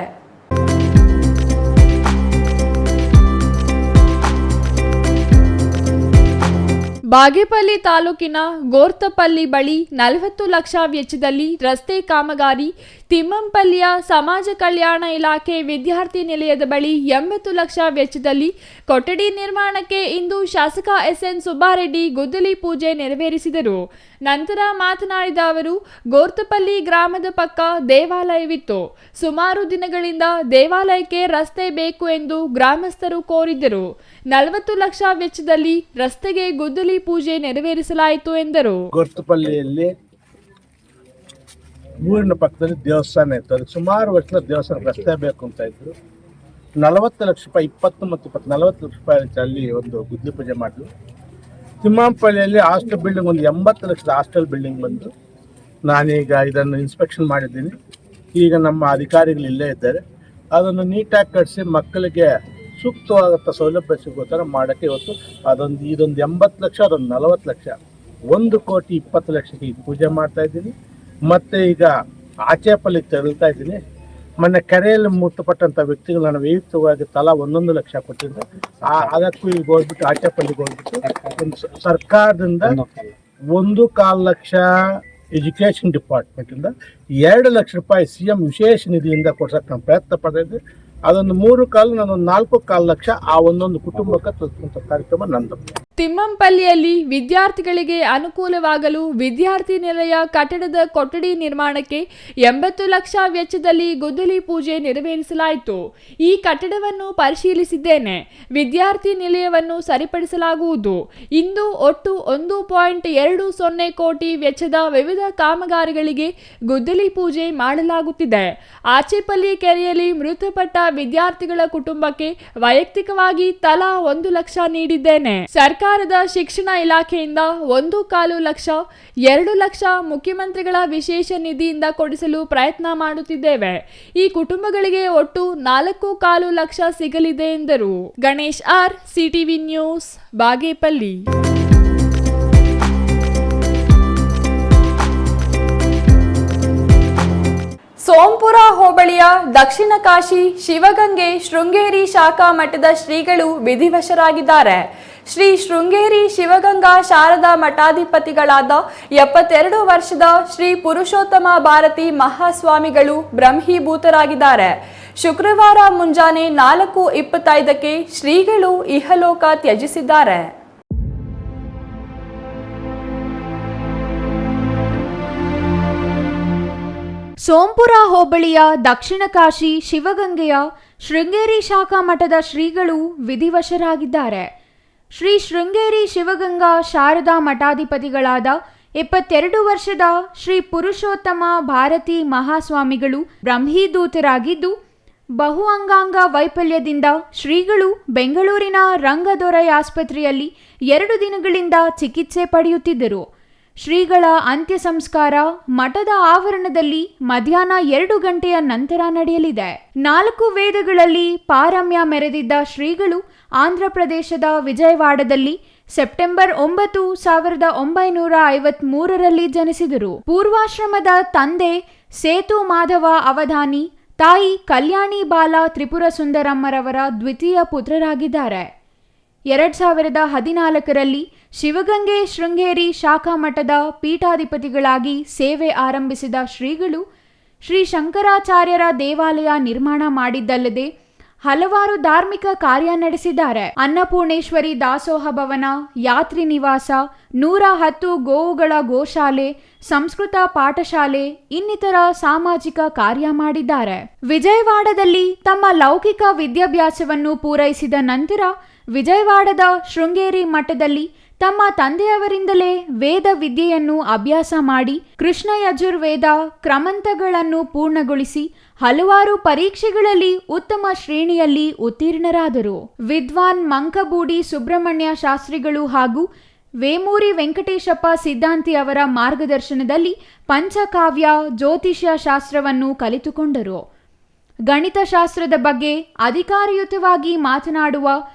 ಬಾಗೇಪಲ್ಲಿ ತಾಲೂಕಿನ ಗೋರ್ತಪಲ್ಲಿ ಬಳಿ 40 ಲಕ್ಷ ವೆಚ್ಚದಲ್ಲಿ ರಸ್ತೆ ಕಾಮಗಾರಿ, ತಿಮ್ಮಂಪಲ್ಲಿಯ ಸಮಾಜ ಕಲ್ಯಾಣ ಇಲಾಖೆ ವಿದ್ಯಾರ್ಥಿ ನಿಲಯದ ಬಳಿ 80 ಲಕ್ಷ ವೆಚ್ಚದಲ್ಲಿ ಕೊಠಡಿ ನಿರ್ಮಾಣಕ್ಕೆ ಇಂದು ಶಾಸಕ ಎಸ್ಎನ್ ಸುಬ್ಬಾರೆಡ್ಡಿ ಗುದ್ದಲಿ ಪೂಜೆ ನೆರವೇರಿಸಿದರು. ನಂತರ ಮಾತನಾಡಿದ ಅವರು, ಗೋರ್ತಪಲ್ಲಿ ಗ್ರಾಮದ ಪಕ್ಕ ದೇವಾಲಯವಿತ್ತು. ಸುಮಾರು ದಿನಗಳಿಂದ ದೇವಾಲಯಕ್ಕೆ ರಸ್ತೆ ಬೇಕು ಎಂದು ಗ್ರಾಮಸ್ಥರು ಕೋರಿದ್ದರು. 40 ಲಕ್ಷ ವೆಚ್ಚದಲ್ಲಿ ರಸ್ತೆಗೆ ಗುದ್ದಲಿ ಪೂಜೆ ನೆರವೇರಿಸಲಾಯಿತು ಎಂದರು. ಗೋರ್ತಪಲ್ಲಿಯಲ್ಲಿ ಊರಿನ ಪಕ್ಕದಲ್ಲಿ ದೇವಸ್ಥಾನ ಇತ್ತು. ಅದಕ್ಕೆ ಸುಮಾರು ವರ್ಷದ ದೇವಸ್ಥಾನ ರಸ್ತೆ ಬೇಕು ಅಂತ ಇದ್ರು. 40 ಲಕ್ಷ ರೂಪಾಯಿ, 20 ಮತ್ತು 40 ಲಕ್ಷ ರೂಪಾಯಿ ಅಲ್ಲಿ ಒಂದು ಗುದ್ದಲಿ ಪೂಜೆ ಮಾಡಿದ್ರು. ತಿಮ್ಮಾಂಪಳ್ಳಿಯಲ್ಲಿ ಹಾಸ್ಟೆಲ್ ಬಿಲ್ಡಿಂಗ್ ಒಂದು 80 ಲಕ್ಷದ ಹಾಸ್ಟೆಲ್ ಬಿಲ್ಡಿಂಗ್ ಬಂದು ನಾನೀಗ ಇದನ್ನು ಇನ್ಸ್ಪೆಕ್ಷನ್ ಮಾಡಿದ್ದೀನಿ. ಈಗ ನಮ್ಮ ಅಧಿಕಾರಿಗಳು ಇಲ್ಲೇ ಇದ್ದಾರೆ. ಅದನ್ನು ನೀಟಾಗಿ ಕಟ್ಟಿಸಿ ಮಕ್ಕಳಿಗೆ ಸೂಕ್ತವಾದಂಥ ಸೌಲಭ್ಯ ಸಿಗೋ ಥರ ಮಾಡೋಕ್ಕೆ ಇವತ್ತು ಇದೊಂದು 80 ಲಕ್ಷ, ಅದೊಂದು 40 ಲಕ್ಷ, 1,20,00,000 ಲಕ್ಷಕ್ಕೆ ಈಗ ಪೂಜೆ ಮಾಡ್ತಾ ಇದ್ದೀನಿ. ಮತ್ತು ಈಗ ಆಚೆಪಲ್ಲಿಗೆ ತೆರಳ್ತಾ ಇದ್ದೀನಿ. ಮೊನ್ನೆ ಕೆರೆಯಲ್ಲಿ ಮೃತಪಟ್ಟಂಥ ವ್ಯಕ್ತಿಗಳು ನಾನು ವೈಯಕ್ತಿಕವಾಗಿ ತಲಾ 1 ಲಕ್ಷ ಕೊಟ್ಟಿದ್ದೆ. ಅದಕ್ಕೂ ಈಗ ಹೋಗ್ಬಿಟ್ಟು ಆಚೆಪಲ್ಲಿಗೆ ಹೋಗ್ಬಿಟ್ಟು ಸರ್ಕಾರದಿಂದ 1.25 ಲಕ್ಷ ಎಜುಕೇಷನ್ ಡಿಪಾರ್ಟ್ಮೆಂಟಿಂದ 2 ಲಕ್ಷ ರೂಪಾಯಿ CM ವಿಶೇಷ ನಿಧಿಯಿಂದ ಕೊಡ್ಸೋಕ್ಕೆ ನಾನು ಪ್ರಯತ್ನ ಪಡ್ತಾ ಇದ್ದೆ. ಅದನ್ನು 3 ಕಾಲು ನಾನು 4.25 ಲಕ್ಷ ಆ ಒಂದೊಂದು ಕುಟುಂಬಕ್ಕೆ ತಲುಪುವಂಥ ಕಾರ್ಯಕ್ರಮ ನಂದು. ತಿಮ್ಮಂಪಲ್ಲಿಯಲ್ಲಿ ವಿದ್ಯಾರ್ಥಿಗಳಿಗೆ ಅನುಕೂಲವಾಗಲು ವಿದ್ಯಾರ್ಥಿ ನಿಲಯ ಕಟ್ಟಡದ ಕೊಠಡಿ ನಿರ್ಮಾಣಕ್ಕೆ 80 ಲಕ್ಷ ವೆಚ್ಚದಲ್ಲಿ ಗುದ್ದಲಿ ಪೂಜೆ ನೆರವೇರಿಸಲಾಯಿತು. ಈ ಕಟ್ಟಡವನ್ನು ಪರಿಶೀಲಿಸಿದ್ದೇನೆ. ವಿದ್ಯಾರ್ಥಿ ನಿಲಯವನ್ನು ಸರಿಪಡಿಸಲಾಗುವುದು. ಇಂದು ಒಟ್ಟು 1.20 ಕೋಟಿ ವೆಚ್ಚದ ವಿವಿಧ ಕಾಮಗಾರಿಗಳಿಗೆ ಗುದ್ದಲಿ ಪೂಜೆ ಮಾಡಲಾಗುತ್ತಿದೆ. ಆಚೆಪಲ್ಲಿ ಕೆರೆಯಲ್ಲಿ ಮೃತಪಟ್ಟ ವಿದ್ಯಾರ್ಥಿಗಳ ಕುಟುಂಬಕ್ಕೆ ವೈಯಕ್ತಿಕವಾಗಿ ತಲಾ 1 ಲಕ್ಷ ನೀಡಿದ್ದೇನೆ. ಸರ್ಕಾರದ ಶಿಕ್ಷಣ ಇಲಾಖೆಯಿಂದ 1.25 ಲಕ್ಷ, 2 ಲಕ್ಷ ಮುಖ್ಯಮಂತ್ರಿಗಳ ವಿಶೇಷ ನಿಧಿಯಿಂದ ಕೊಡಿಸಲು ಪ್ರಯತ್ನ ಮಾಡುತ್ತಿದ್ದೇವೆ. ಈ ಕುಟುಂಬಗಳಿಗೆ ಒಟ್ಟು 4.25 ಲಕ್ಷ ಸಿಗಲಿದೆ ಎಂದರು. Ganesh R, CTV news, Bagepalli. Sompura ಹೋಬಳಿಯ ದಕ್ಷಿಣ ಕಾಶಿ ಶಿವಗಂಗೆ ಶೃಂಗೇರಿ ಶಾಖಾ ಮಠದ ಶ್ರೀಗಳು ವಿಧಿವಶರಾಗಿದ್ದಾರೆ. ಶ್ರೀ ಶೃಂಗೇರಿ ಶಿವಗಂಗಾ ಶಾರದಾ ಮಠಾಧಿಪತಿಗಳಾದ 72 ವರ್ಷದ ಶ್ರೀ ಪುರುಷೋತ್ತಮ ಭಾರತಿ ಮಹಾಸ್ವಾಮಿಗಳು ಬ್ರಹ್ಮೀಭೂತರಾಗಿದ್ದಾರೆ. ಶುಕ್ರವಾರ ಮುಂಜಾನೆ 4:25ಕ್ಕೆ ಶ್ರೀಗಳು ಇಹಲೋಕ ತ್ಯಜಿಸಿದ್ದಾರೆ. ಸೋಂಪುರ ಹೋಬಳಿಯ ದಕ್ಷಿಣ ಕಾಶಿ ಶಿವಗಂಗೆಯ ಶೃಂಗೇರಿ ಶಾಖಾ ಮಠದ ಶ್ರೀಗಳು ವಿಧಿವಶರಾಗಿದ್ದಾರೆ. ಶ್ರೀ ಶೃಂಗೇರಿ ಶಿವಗಂಗಾ ಶಾರದಾ ಮಠಾಧಿಪತಿಗಳಾದ 72 ವರ್ಷದ ಶ್ರೀ ಪುರುಷೋತ್ತಮ ಭಾರತಿ ಮಹಾಸ್ವಾಮಿಗಳು ಬ್ರಹ್ಮೀದೂತರಾಗಿದ್ದು, ಬಹು ಅಂಗಾಂಗ ವೈಫಲ್ಯದಿಂದ ಶ್ರೀಗಳು ಬೆಂಗಳೂರಿನ ರಂಗದೊರೈ ಆಸ್ಪತ್ರೆಯಲ್ಲಿ 2 ದಿನಗಳಿಂದ ಚಿಕಿತ್ಸೆ ಪಡೆಯುತ್ತಿದ್ದರು. ಶ್ರೀಗಳ ಅಂತ್ಯ ಸಂಸ್ಕಾರ ಮಠದ ಆವರಣದಲ್ಲಿ ಮಧ್ಯಾಹ್ನ 2 ಗಂಟೆಯ ನಂತರ ನಡೆಯಲಿದೆ. 4 ವೇದಗಳಲ್ಲಿ ಪಾರಮ್ಯ ಮೆರೆದಿದ್ದ ಶ್ರೀಗಳು ಆಂಧ್ರಪ್ರದೇಶದ ವಿಜಯವಾಡದಲ್ಲಿ ಸೆಪ್ಟೆಂಬರ್ 9, 1953ರಲ್ಲಿ ಜನಿಸಿದರು. ಪೂರ್ವಾಶ್ರಮದ ತಂದೆ ಸೇತು ಮಾಧವ ಅವಧಾನಿ, ತಾಯಿ ಕಲ್ಯಾಣಿ ಬಾಲ ತ್ರಿಪುರ ಸುಂದರಮ್ಮರವರ ದ್ವಿತೀಯ ಪುತ್ರರಾಗಿದ್ದಾರೆ. 2014ರಲ್ಲಿ ಶಿವಗಂಗೆ ಶೃಂಗೇರಿ ಶಾಖಾ ಮಠದ ಪೀಠಾಧಿಪತಿಗಳಾಗಿ ಸೇವೆ ಆರಂಭಿಸಿದ ಶ್ರೀಗಳು ಶ್ರೀ ಶಂಕರಾಚಾರ್ಯರ ದೇವಾಲಯ ನಿರ್ಮಾಣ ಮಾಡಿದ್ದಲ್ಲದೆ ಹಲವಾರು ಧಾರ್ಮಿಕ ಕಾರ್ಯ ನಡೆಸಿದ್ದಾರೆ. ಅನ್ನಪೂರ್ಣೇಶ್ವರಿ ದಾಸೋಹ ಭವನ, ಯಾತ್ರಿ ನಿವಾಸ, 110 ಗೋವುಗಳ ಗೋಶಾಲೆ, ಸಂಸ್ಕೃತ ಪಾಠಶಾಲೆ ಇನ್ನಿತರ ಸಾಮಾಜಿಕ ಕಾರ್ಯ ಮಾಡಿದ್ದಾರೆ. ವಿಜಯವಾಡದಲ್ಲಿ ತಮ್ಮ ಲೌಕಿಕ ವಿದ್ಯಾಭ್ಯಾಸವನ್ನು ಪೂರೈಸಿದ ನಂತರ ವಿಜಯವಾಡದ ಶೃಂಗೇರಿ ಮಠದಲ್ಲಿ ತಮ್ಮ ತಂದೆಯವರಿಂದಲೇ ವೇದ ವಿದ್ಯೆಯನ್ನು ಅಭ್ಯಾಸ ಮಾಡಿ ಕೃಷ್ಣ ಯಜುರ್ವೇದ ಕ್ರಮಂತಗಳನ್ನು ಪೂರ್ಣಗೊಳಿಸಿ ಹಲವಾರು ಪರೀಕ್ಷೆಗಳಲ್ಲಿ ಉತ್ತಮ ಶ್ರೇಣಿಯಲ್ಲಿ ಉತ್ತೀರ್ಣರಾದರು. ವಿದ್ವಾನ್ ಮಂಕಬೂಡಿ ಸುಬ್ರಹ್ಮಣ್ಯ ಶಾಸ್ತ್ರಿಗಳು ಹಾಗೂ ವೇಮೂರಿ ವೆಂಕಟೇಶಪ್ಪ ಸಿದ್ಧಾಂತಿ ಅವರ ಮಾರ್ಗದರ್ಶನದಲ್ಲಿ ಪಂಚಕಾವ್ಯ, ಜ್ಯೋತಿಷ್ಯ ಶಾಸ್ತ್ರವನ್ನು ಕಲಿತುಕೊಂಡರು. ಗಣಿತಶಾಸ್ತ್ರದ ಬಗ್ಗೆ ಅಧಿಕಾರಯುತವಾಗಿ ಮಾತನಾಡುವ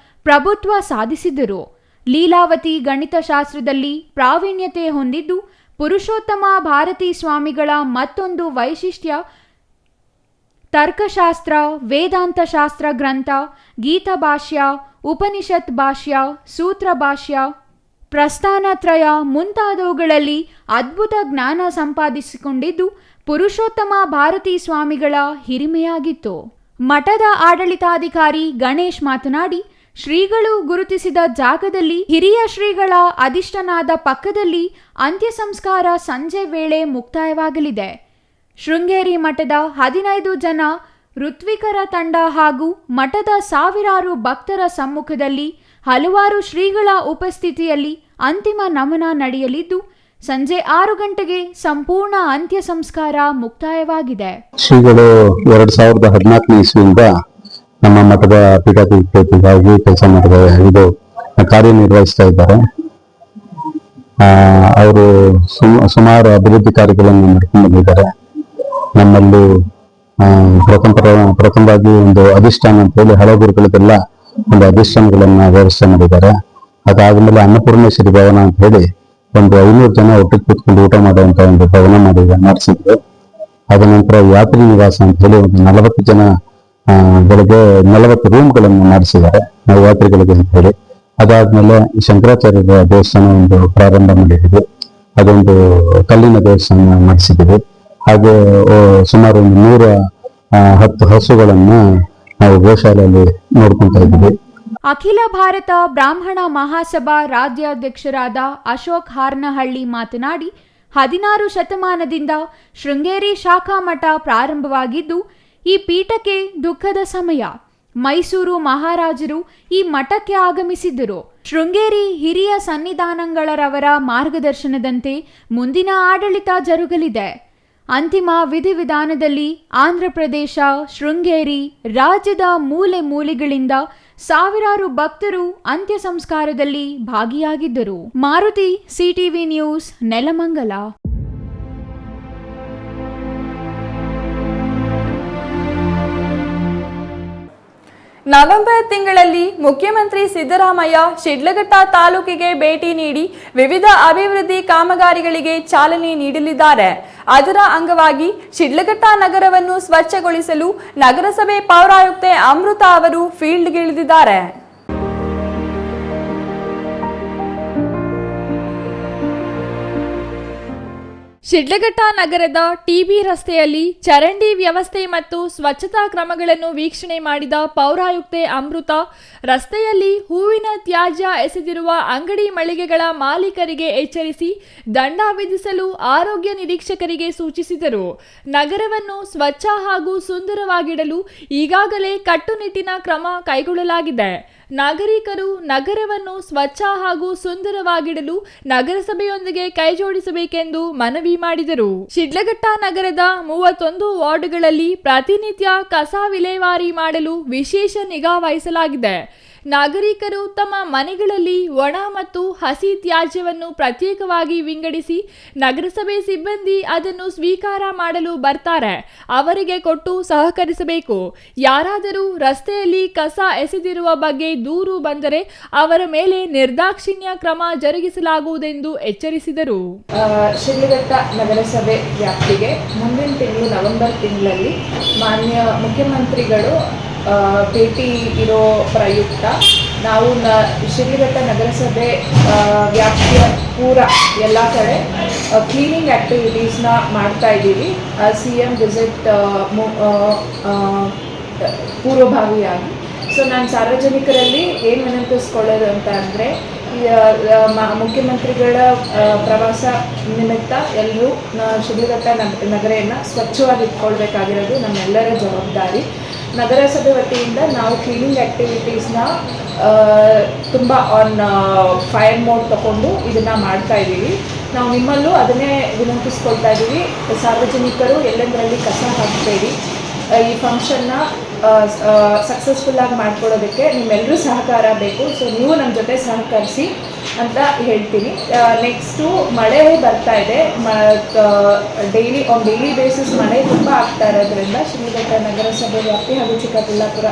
ಪ್ರಭುತ್ವ ಸಾಧಿಸಿದರು. ಲೀಲಾವತಿ ಗಣಿತಶಾಸ್ತ್ರದಲ್ಲಿ ಪ್ರಾವೀಣ್ಯತೆ ಹೊಂದಿದ್ದು, ಪುರುಷೋತ್ತಮ ಭಾರತಿ ಸ್ವಾಮಿಗಳ ಮತ್ತೊಂದು ವೈಶಿಷ್ಟ್ಯ ತರ್ಕಶಾಸ್ತ್ರ, ವೇದಾಂತ ಶಾಸ್ತ್ರ ಗ್ರಂಥ, ಗೀತಭಾಷ್ಯ, ಉಪನಿಷತ್ ಭಾಷ್ಯ, ಸೂತ್ರ ಭಾಷ್ಯ, ಪ್ರಸ್ಥಾನತ್ರಯ ಮುಂತಾದವುಗಳಲ್ಲಿ ಅದ್ಭುತ ಜ್ಞಾನ ಸಂಪಾದಿಸಿಕೊಂಡಿದ್ದು ಪುರುಷೋತ್ತಮ ಭಾರತಿ ಸ್ವಾಮಿಗಳ ಹಿರಿಮೆಯಾಗಿತ್ತು. ಮಠದ ಆಡಳಿತಾಧಿಕಾರಿ ಗಣೇಶ್ ಮಾತನಾಡಿ, ಶ್ರೀಗಳು ಗುರುತಿಸಿದ ಜಾಗದಲ್ಲಿ ಹಿರಿಯ ಶ್ರೀಗಳ ಅಧಿಷ್ಠಾನದ ಪಕ್ಕದಲ್ಲಿ ಅಂತ್ಯ ಸಂಸ್ಕಾರ ಸಂಜೆ ವೇಳೆ ಮುಕ್ತಾಯವಾಗಲಿದೆ. ಶೃಂಗೇರಿ ಮಠದ 15 ಜನ ಋತ್ವಿಕರ ತಂಡ ಹಾಗೂ ಮಠದ ಸಾವಿರಾರು ಭಕ್ತರ ಸಮ್ಮುಖದಲ್ಲಿ ಹಲವಾರು ಶ್ರೀಗಳ ಉಪಸ್ಥಿತಿಯಲ್ಲಿ ಅಂತಿಮ ನಮನ ನಡೆಯಲಿದ್ದು ಸಂಜೆ 6 ಗಂಟೆಗೆ ಸಂಪೂರ್ಣ ಅಂತ್ಯ ಸಂಸ್ಕಾರ ಮುಕ್ತಾಯವಾಗಿದೆ. ಶ್ರೀಗಳು 2014 ಇಸ್ವಿಯಿಂದ ನಮ್ಮ ಮಠದ ಪೀಠಾಧಿಪತಿಯಾಗಿ ಕೆಲಸ ಮಾಡಿದ ಕಾರ್ಯನಿರ್ವಹಿಸ್ತಾ ಇದ್ದಾರೆ. ಅವರು ಸುಮಾರು ಅಭಿವೃದ್ಧಿ ಕಾರ್ಯಗಳನ್ನು ಮಾಡ್ಕೊಂಡು ಬಂದಿದ್ದಾರೆ. ನಮ್ಮಲ್ಲಿ ಪ್ರಥಮವಾಗಿ ಒಂದು ಅಧಿಷ್ಠಾನ ಅಂತ ಹೇಳಿ ಹಳೆ ಗುರುಗಳಿಗೆಲ್ಲ ಒಂದು ಅಧಿಷ್ಠಾನಗಳನ್ನ ವ್ಯವಸ್ಥೆ ಮಾಡಿದ್ದಾರೆ. ಅದಾದ್ಮೇಲೆ ಅನ್ನಪೂರ್ಣೇಶ್ವರಿ ಭವನ ಅಂತ ಹೇಳಿ ಒಂದು 500 ಜನ ಒಟ್ಟಿಗೆ ಕೂತ್ಕೊಂಡು ಊಟ ಮಾಡುವಂತ ಒಂದು ಭವನ ಮಾಡಿಸಿದ್ರು. ಅದ ನಂತರ ಯಾತ್ರಿ ನಿವಾಸ ಅಂತ ಹೇಳಿ ಒಂದು 40 ಜನ ಗಳಿಗೆ 40 ರೂಮ್ಗಳನ್ನು ಮಾಡಿಸಿದ್ದಾರೆ ನಾವು ಯಾತ್ರಿಗಳಿಗೆ ಅಂತ ಹೇಳಿ. ಅದಾದ್ಮೇಲೆ ಶಂಕರಾಚಾರ್ಯರ ದೇವಸ್ಥಾನ ಒಂದು ಪ್ರಾರಂಭ ಮಾಡಿದ್ವಿ. ಅದೊಂದು ಕಲ್ಲಿನ ದೇವಸ್ಥಾನ ಮಾಡಿಸಿದ್ದೀವಿ. ಹಾಗೆ ಸುಮಾರು ಒಂದು 110 ಹಸುಗಳನ್ನ ನಾವು ಗೋಶಾಲೆಯಲ್ಲಿ ನೋಡ್ಕೊಂತ ಇದ್ದೀವಿ. ಅಖಿಲ ಭಾರತ ಬ್ರಾಹ್ಮಣ ಮಹಾಸಭಾ ರಾಜ್ಯಾಧ್ಯಕ್ಷರಾದ ಅಶೋಕ್ ಹಾರ್ನಹಳ್ಳಿ ಮಾತನಾಡಿ 16 ಶತಮಾನದಿಂದ ಶೃಂಗೇರಿ ಶಾಖಾ ಮಠ ಪ್ರಾರಂಭವಾಗಿದ್ದು ಈ ಪೀಠಕ್ಕೆ ದುಃಖದ ಸಮಯ. ಮೈಸೂರು ಮಹಾರಾಜರು ಈ ಮಠಕ್ಕೆ ಆಗಮಿಸಿದ್ದರು. ಶೃಂಗೇರಿ ಹಿರಿಯ ಸನ್ನಿಧಾನಗಳರವರ ಮಾರ್ಗದರ್ಶನದಂತೆ ಮುಂದಿನ ಆಡಳಿತ ಜರುಗಲಿದೆ. ಅಂತಿಮ ವಿಧಿವಿಧಾನದಲ್ಲಿ ಆಂಧ್ರಪ್ರದೇಶ, ಶೃಂಗೇರಿ, ರಾಜ್ಯದ ಮೂಲೆ ಮೂಲೆಗಳಿಂದ ಸಾವಿರಾರು ಭಕ್ತರು ಅಂತ್ಯ ಸಂಸ್ಕಾರದಲ್ಲಿ ಭಾಗಿಯಾಗಿದ್ದರು. Maruti, CTV news, Nelamangala. November ತಿಂಗಳಲ್ಲಿ ಮುಖ್ಯಮಂತ್ರಿ ಸಿದ್ದರಾಮಯ್ಯ ಶಿಡ್ಲಘಟ್ಟ ತಾಲೂಕಿಗೆ ಭೇಟಿ ನೀಡಿ ವಿವಿಧ ಅಭಿವೃದ್ಧಿ ಕಾಮಗಾರಿಗಳಿಗೆ ಚಾಲನೆ ನೀಡಲಿದ್ದಾರೆ. ಅದರ ಅಂಗವಾಗಿ ಶಿಡ್ಲಘಟ್ಟ ನಗರವನ್ನು ಸ್ವಚ್ಛಗೊಳಿಸಲು ನಗರಸಭೆ ಪೌರಾಯುಕ್ತೆ ಅಮೃತ ಅವರು ಫೀಲ್ಡ್ಗಿಳಿದಿದ್ದಾರೆ. ಶಿಡ್ಲಘಟ್ಟ ನಗರದ ಟಿಬಿ ರಸ್ತೆಯಲ್ಲಿ ಚರಂಡಿ ವ್ಯವಸ್ಥೆ ಮತ್ತು ಸ್ವಚ್ಛತಾ ಕ್ರಮಗಳನ್ನು ವೀಕ್ಷಣೆ ಮಾಡಿದ ಪೌರಾಯುಕ್ತೆ ಅಮೃತ ರಸ್ತೆಯಲ್ಲಿ ಹೂವಿನ ತ್ಯಾಜ್ಯ ಎಸೆದಿರುವ ಅಂಗಡಿ ಮಳಿಗೆಗಳ ಮಾಲೀಕರಿಗೆ ಎಚ್ಚರಿಸಿ ದಂಡ ವಿಧಿಸಲು ಆರೋಗ್ಯ ನಿರೀಕ್ಷಕರಿಗೆ ಸೂಚಿಸಿದರು. ನಗರವನ್ನು ಸ್ವಚ್ಛ ಹಾಗೂ ಸುಂದರವಾಗಿಡಲು ಈಗಾಗಲೇ ಕಟ್ಟುನಿಟ್ಟಿನ ಕ್ರಮ ಕೈಗೊಳ್ಳಲಾಗಿದೆ. ನಾಗರಿಕರು ನಗರವನ್ನು ಸ್ವಚ್ಛ ಹಾಗೂ ಸುಂದರವಾಗಿಡಲು ನಗರಸಭೆಯೊಂದಿಗೆ ಕೈಜೋಡಿಸಬೇಕೆಂದು ಮನವಿ ಮಾಡಿದರು. ಶಿಡ್ಲಘಟ್ಟ ನಗರದ 31 ವಾರ್ಡ್ಗಳಲ್ಲಿ ಪ್ರತಿನಿತ್ಯ ಕಸ ವಿಲೇವಾರಿ ಮಾಡಲು ವಿಶೇಷ ನಿಗಾ ವಹಿಸಲಾಗಿದೆ. ನಾಗರಿಕರು ತಮ್ಮ ಮನೆಗಳಲ್ಲಿ ಒಣ ಮತ್ತು ಹಸಿ ತ್ಯಾಜ್ಯವನ್ನು ಪ್ರತ್ಯೇಕವಾಗಿ ವಿಂಗಡಿಸಿ ನಗರಸಭೆ ಸಿಬ್ಬಂದಿ ಅದನ್ನು ಸ್ವೀಕಾರ ಮಾಡಲು ಬರ್ತಾರೆ. ಅವರಿಗೆ ಕೊಟ್ಟು ಸಹಕರಿಸಬೇಕು. ಯಾರಾದರೂ ರಸ್ತೆಯಲ್ಲಿ ಕಸ ಎಸೆದಿರುವ ಬಗ್ಗೆ ದೂರು ಬಂದರೆ ಅವರ ಮೇಲೆ ನಿರ್ದಾಕ್ಷಿಣ್ಯ ಕ್ರಮ ಜರುಗಿಸಲಾಗುವುದೆಂದು ಎಚ್ಚರಿಸಿದರು. ಶಿಡ್ಲಘಟ್ಟ ನಗರಸಭೆ ವ್ಯಾಪ್ತಿಗೆ ಮುಂದಿನ ತಿಂಗಳು ನವೆಂಬರ್ ತಿಂಗಳಲ್ಲಿ ಮಾನ್ಯ ಮುಖ್ಯಮಂತ್ರಿಗಳು ಭೇಟಿ ಇರೋ ಪ್ರಯುಕ್ತ ನಾವು ಶಿಡ್ಲಘಟ್ಟ ನಗರಸಭೆ ವ್ಯಾಪ್ತಿಯ ಪೂರ ಎಲ್ಲ ಕಡೆ ಕ್ಲೀನಿಂಗ್ ಆ್ಯಕ್ಟಿವಿಟೀಸ್ನ ಮಾಡ್ತಾ ಇದ್ದೀವಿ. CM ವಿಸಿಟ್ ಪೂರ್ವಭಾವಿಯಾಗಿ. ಸೊ ನಾನು ಸಾರ್ವಜನಿಕರಲ್ಲಿ ಏನು ವಿನಂತಿಸ್ಕೊಳ್ಳೋದು ಅಂತ ಅಂದರೆ, ಮುಖ್ಯಮಂತ್ರಿಗಳ ಪ್ರವಾಸ ನಿಮಿತ್ತ ಎಲ್ಲರೂ ಶಿಡ್ಲಘಟ್ಟ ನಗರೆಯನ್ನು ಸ್ವಚ್ಛವಾಗಿ ಇಟ್ಕೊಳ್ಬೇಕಾಗಿರೋದು ನಮ್ಮೆಲ್ಲರ ಜವಾಬ್ದಾರಿ. ನಗರಸಭೆ ವತಿಯಿಂದ ನಾವು ಕ್ಲೀನಿಂಗ್ ಆ್ಯಕ್ಟಿವಿಟೀಸ್ನ ತುಂಬ ಆನ್ ಫೈರ್ ಮೋಡ್ ತಗೊಂಡು ಇದನ್ನು ಮಾಡ್ತಾ ಇದ್ದೀವಿ. ನಾವು ನಿಮ್ಮಲ್ಲೂ ಅದನ್ನೇ ವಿನಂತಿಸ್ಕೊಳ್ತಾ ಇದ್ದೀವಿ. ಸಾರ್ವಜನಿಕರು ಎಲ್ಲೆಂದರಲ್ಲಿ ಕಸ ಹಾಕಬೇಡಿ. ಈ ಫಂಕ್ಷನ್ನ ಸಕ್ಸಸ್ಫುಲ್ಲಾಗಿ ಮಾಡ್ಕೊಡೋದಕ್ಕೆ ನಿಮ್ಮೆಲ್ಲರೂ ಸಹಕಾರ ಬೇಕು. ಸೊ ನೀವು ನಮ್ಮ ಜೊತೆ ಸಹಕರಿಸಿ ಅಂತ ಹೇಳ್ತೀನಿ. ನೆಕ್ಸ್ಟು ಮಳೆ ಬರ್ತಾ ಇದೆ. ಡೈಲಿ ಬೇಸಿಸ್ ಮಳೆ ತುಂಬ ಆಗ್ತಾ ಇರೋದ್ರಿಂದ ಶಿಡ್ಲಘಟ್ಟ ನಗರಸಭೆ ವ್ಯಾಪ್ತಿ ಹಾಗೂ ಚಿಕ್ಕಬಳ್ಳಾಪುರ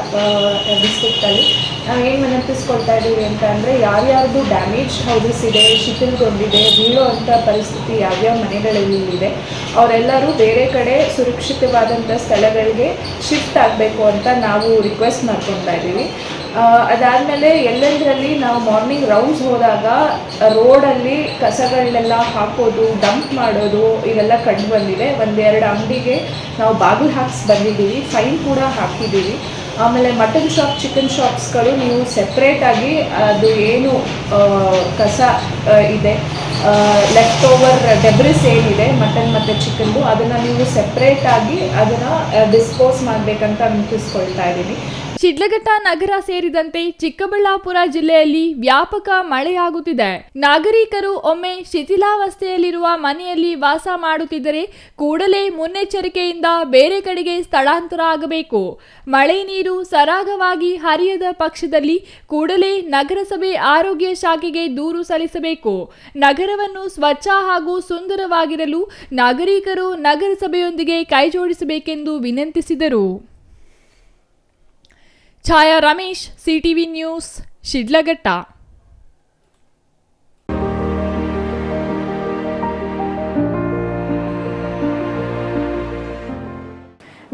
ಡಿಸ್ಟ್ರಿಕ್ಟಲ್ಲಿ ನಾವು ಏನು ವಿನಂತಿಸ್ಕೊಳ್ತಾ ಇದ್ದೀವಿ ಅಂತ ಅಂದರೆ, ಯಾರ್ಯಾರ್ದು ಡ್ಯಾಮೇಜ್ ಹೌಸಸ್ ಇದೆ, ಶಿಥಿಲಗೊಂಡಿದೆ, ಬೀಳೋ ಅಂಥ ಪರಿಸ್ಥಿತಿ ಯಾವ್ಯಾವ ಮನೆಗಳಲ್ಲಿ ಇದೆ, ಅವರೆಲ್ಲರೂ ಬೇರೆ ಕಡೆ ಸುರಕ್ಷಿತವಾದಂಥ ಸ್ಥಳಗಳಿಗೆ ಶಿಫ್ಟ್ ಆಗಬೇಕು ಅಂತ ನಾವು ರಿಕ್ವೆಸ್ಟ್ ಮಾಡ್ಕೊತಾ ಇದ್ದೀವಿ. ಅದಾದಮೇಲೆ ಎಲ್ಲೆಂದರಲ್ಲಿ ನಾವು ಮಾರ್ನಿಂಗ್ ರೌಂಡ್ಸ್ ಹೋದಾಗ ರೋಡಲ್ಲಿ ಕಸಗಳನ್ನೆಲ್ಲ ಹಾಕೋದು, ಡಂಪ್ ಮಾಡೋದು ಇವೆಲ್ಲ ಕಂಡು ಬಂದಿದೆ. 1-2 ಅಂಗಡಿಗೆ ನಾವು ಬಾಗಿಲು ಹಾಕ್ಸಿ ಬಂದಿದ್ದೀವಿ, ಫೈನ್ ಕೂಡ ಹಾಕಿದ್ದೀವಿ. ಆಮೇಲೆ ಮಟನ್ ಶಾಪ್, ಚಿಕನ್ ಶಾಪ್ಸ್ಗಳು ನೀವು ಸೆಪ್ರೇಟಾಗಿ ಅದು ಏನು ಕಸ ಇದೆ, ಲೆಫ್ಟ್ ಓವರ್ ಡೆಬ್ರಿಸ್ ಏನಿದೆ ಮಟನ್ ಮತ್ತು ಚಿಕನ್ದು, ಅದನ್ನು ನೀವು ಸೆಪ್ರೇಟಾಗಿ ಅದನ್ನು ಡಿಸ್ಪೋಸ್ ಮಾಡಬೇಕಂತ ವಿನಂತಿಸ್ಕೊಳ್ತಾ ಇದ್ದೀನಿ. ಶಿಡ್ಲಘಟ್ಟ ನಗರ ಸೇರಿದಂತೆ ಚಿಕ್ಕಬಳ್ಳಾಪುರ ಜಿಲ್ಲೆಯಲ್ಲಿ ವ್ಯಾಪಕ ಮಳೆಯಾಗುತ್ತಿದೆ. ನಾಗರಿಕರು ಒಮ್ಮೆ ಶಿಥಿಲಾವಸ್ಥೆಯಲ್ಲಿರುವ ಮನೆಯಲ್ಲಿ ವಾಸ ಮಾಡುತ್ತಿದ್ದರೆ ಕೂಡಲೇ ಮುನ್ನೆಚ್ಚರಿಕೆಯಿಂದ ಬೇರೆ ಕಡೆಗೆ ಸ್ಥಳಾಂತರ ಆಗಬೇಕು. ಮಳೆ ನೀರು ಸರಾಗವಾಗಿ ಹರಿಯದ ಪಕ್ಷದಲ್ಲಿ ಕೂಡಲೇ ನಗರಸಭೆ ಆರೋಗ್ಯ ಶಾಖೆಗೆ ದೂರು ಸಲ್ಲಿಸಬೇಕು. ನಗರವನ್ನು ಸ್ವಚ್ಛ ಹಾಗೂ ಸುಂದರವಾಗಿರಲು ನಾಗರಿಕರು ನಗರಸಭೆಯೊಂದಿಗೆ ಕೈಜೋಡಿಸಬೇಕೆಂದು ವಿನಂತಿಸಿದರು. ಛಾಯಾ ರಮೇಶ್, ಸಿಟಿವಿ ನ್ಯೂಸ್, ಶಿಡ್ಲಘಟ್ಟ.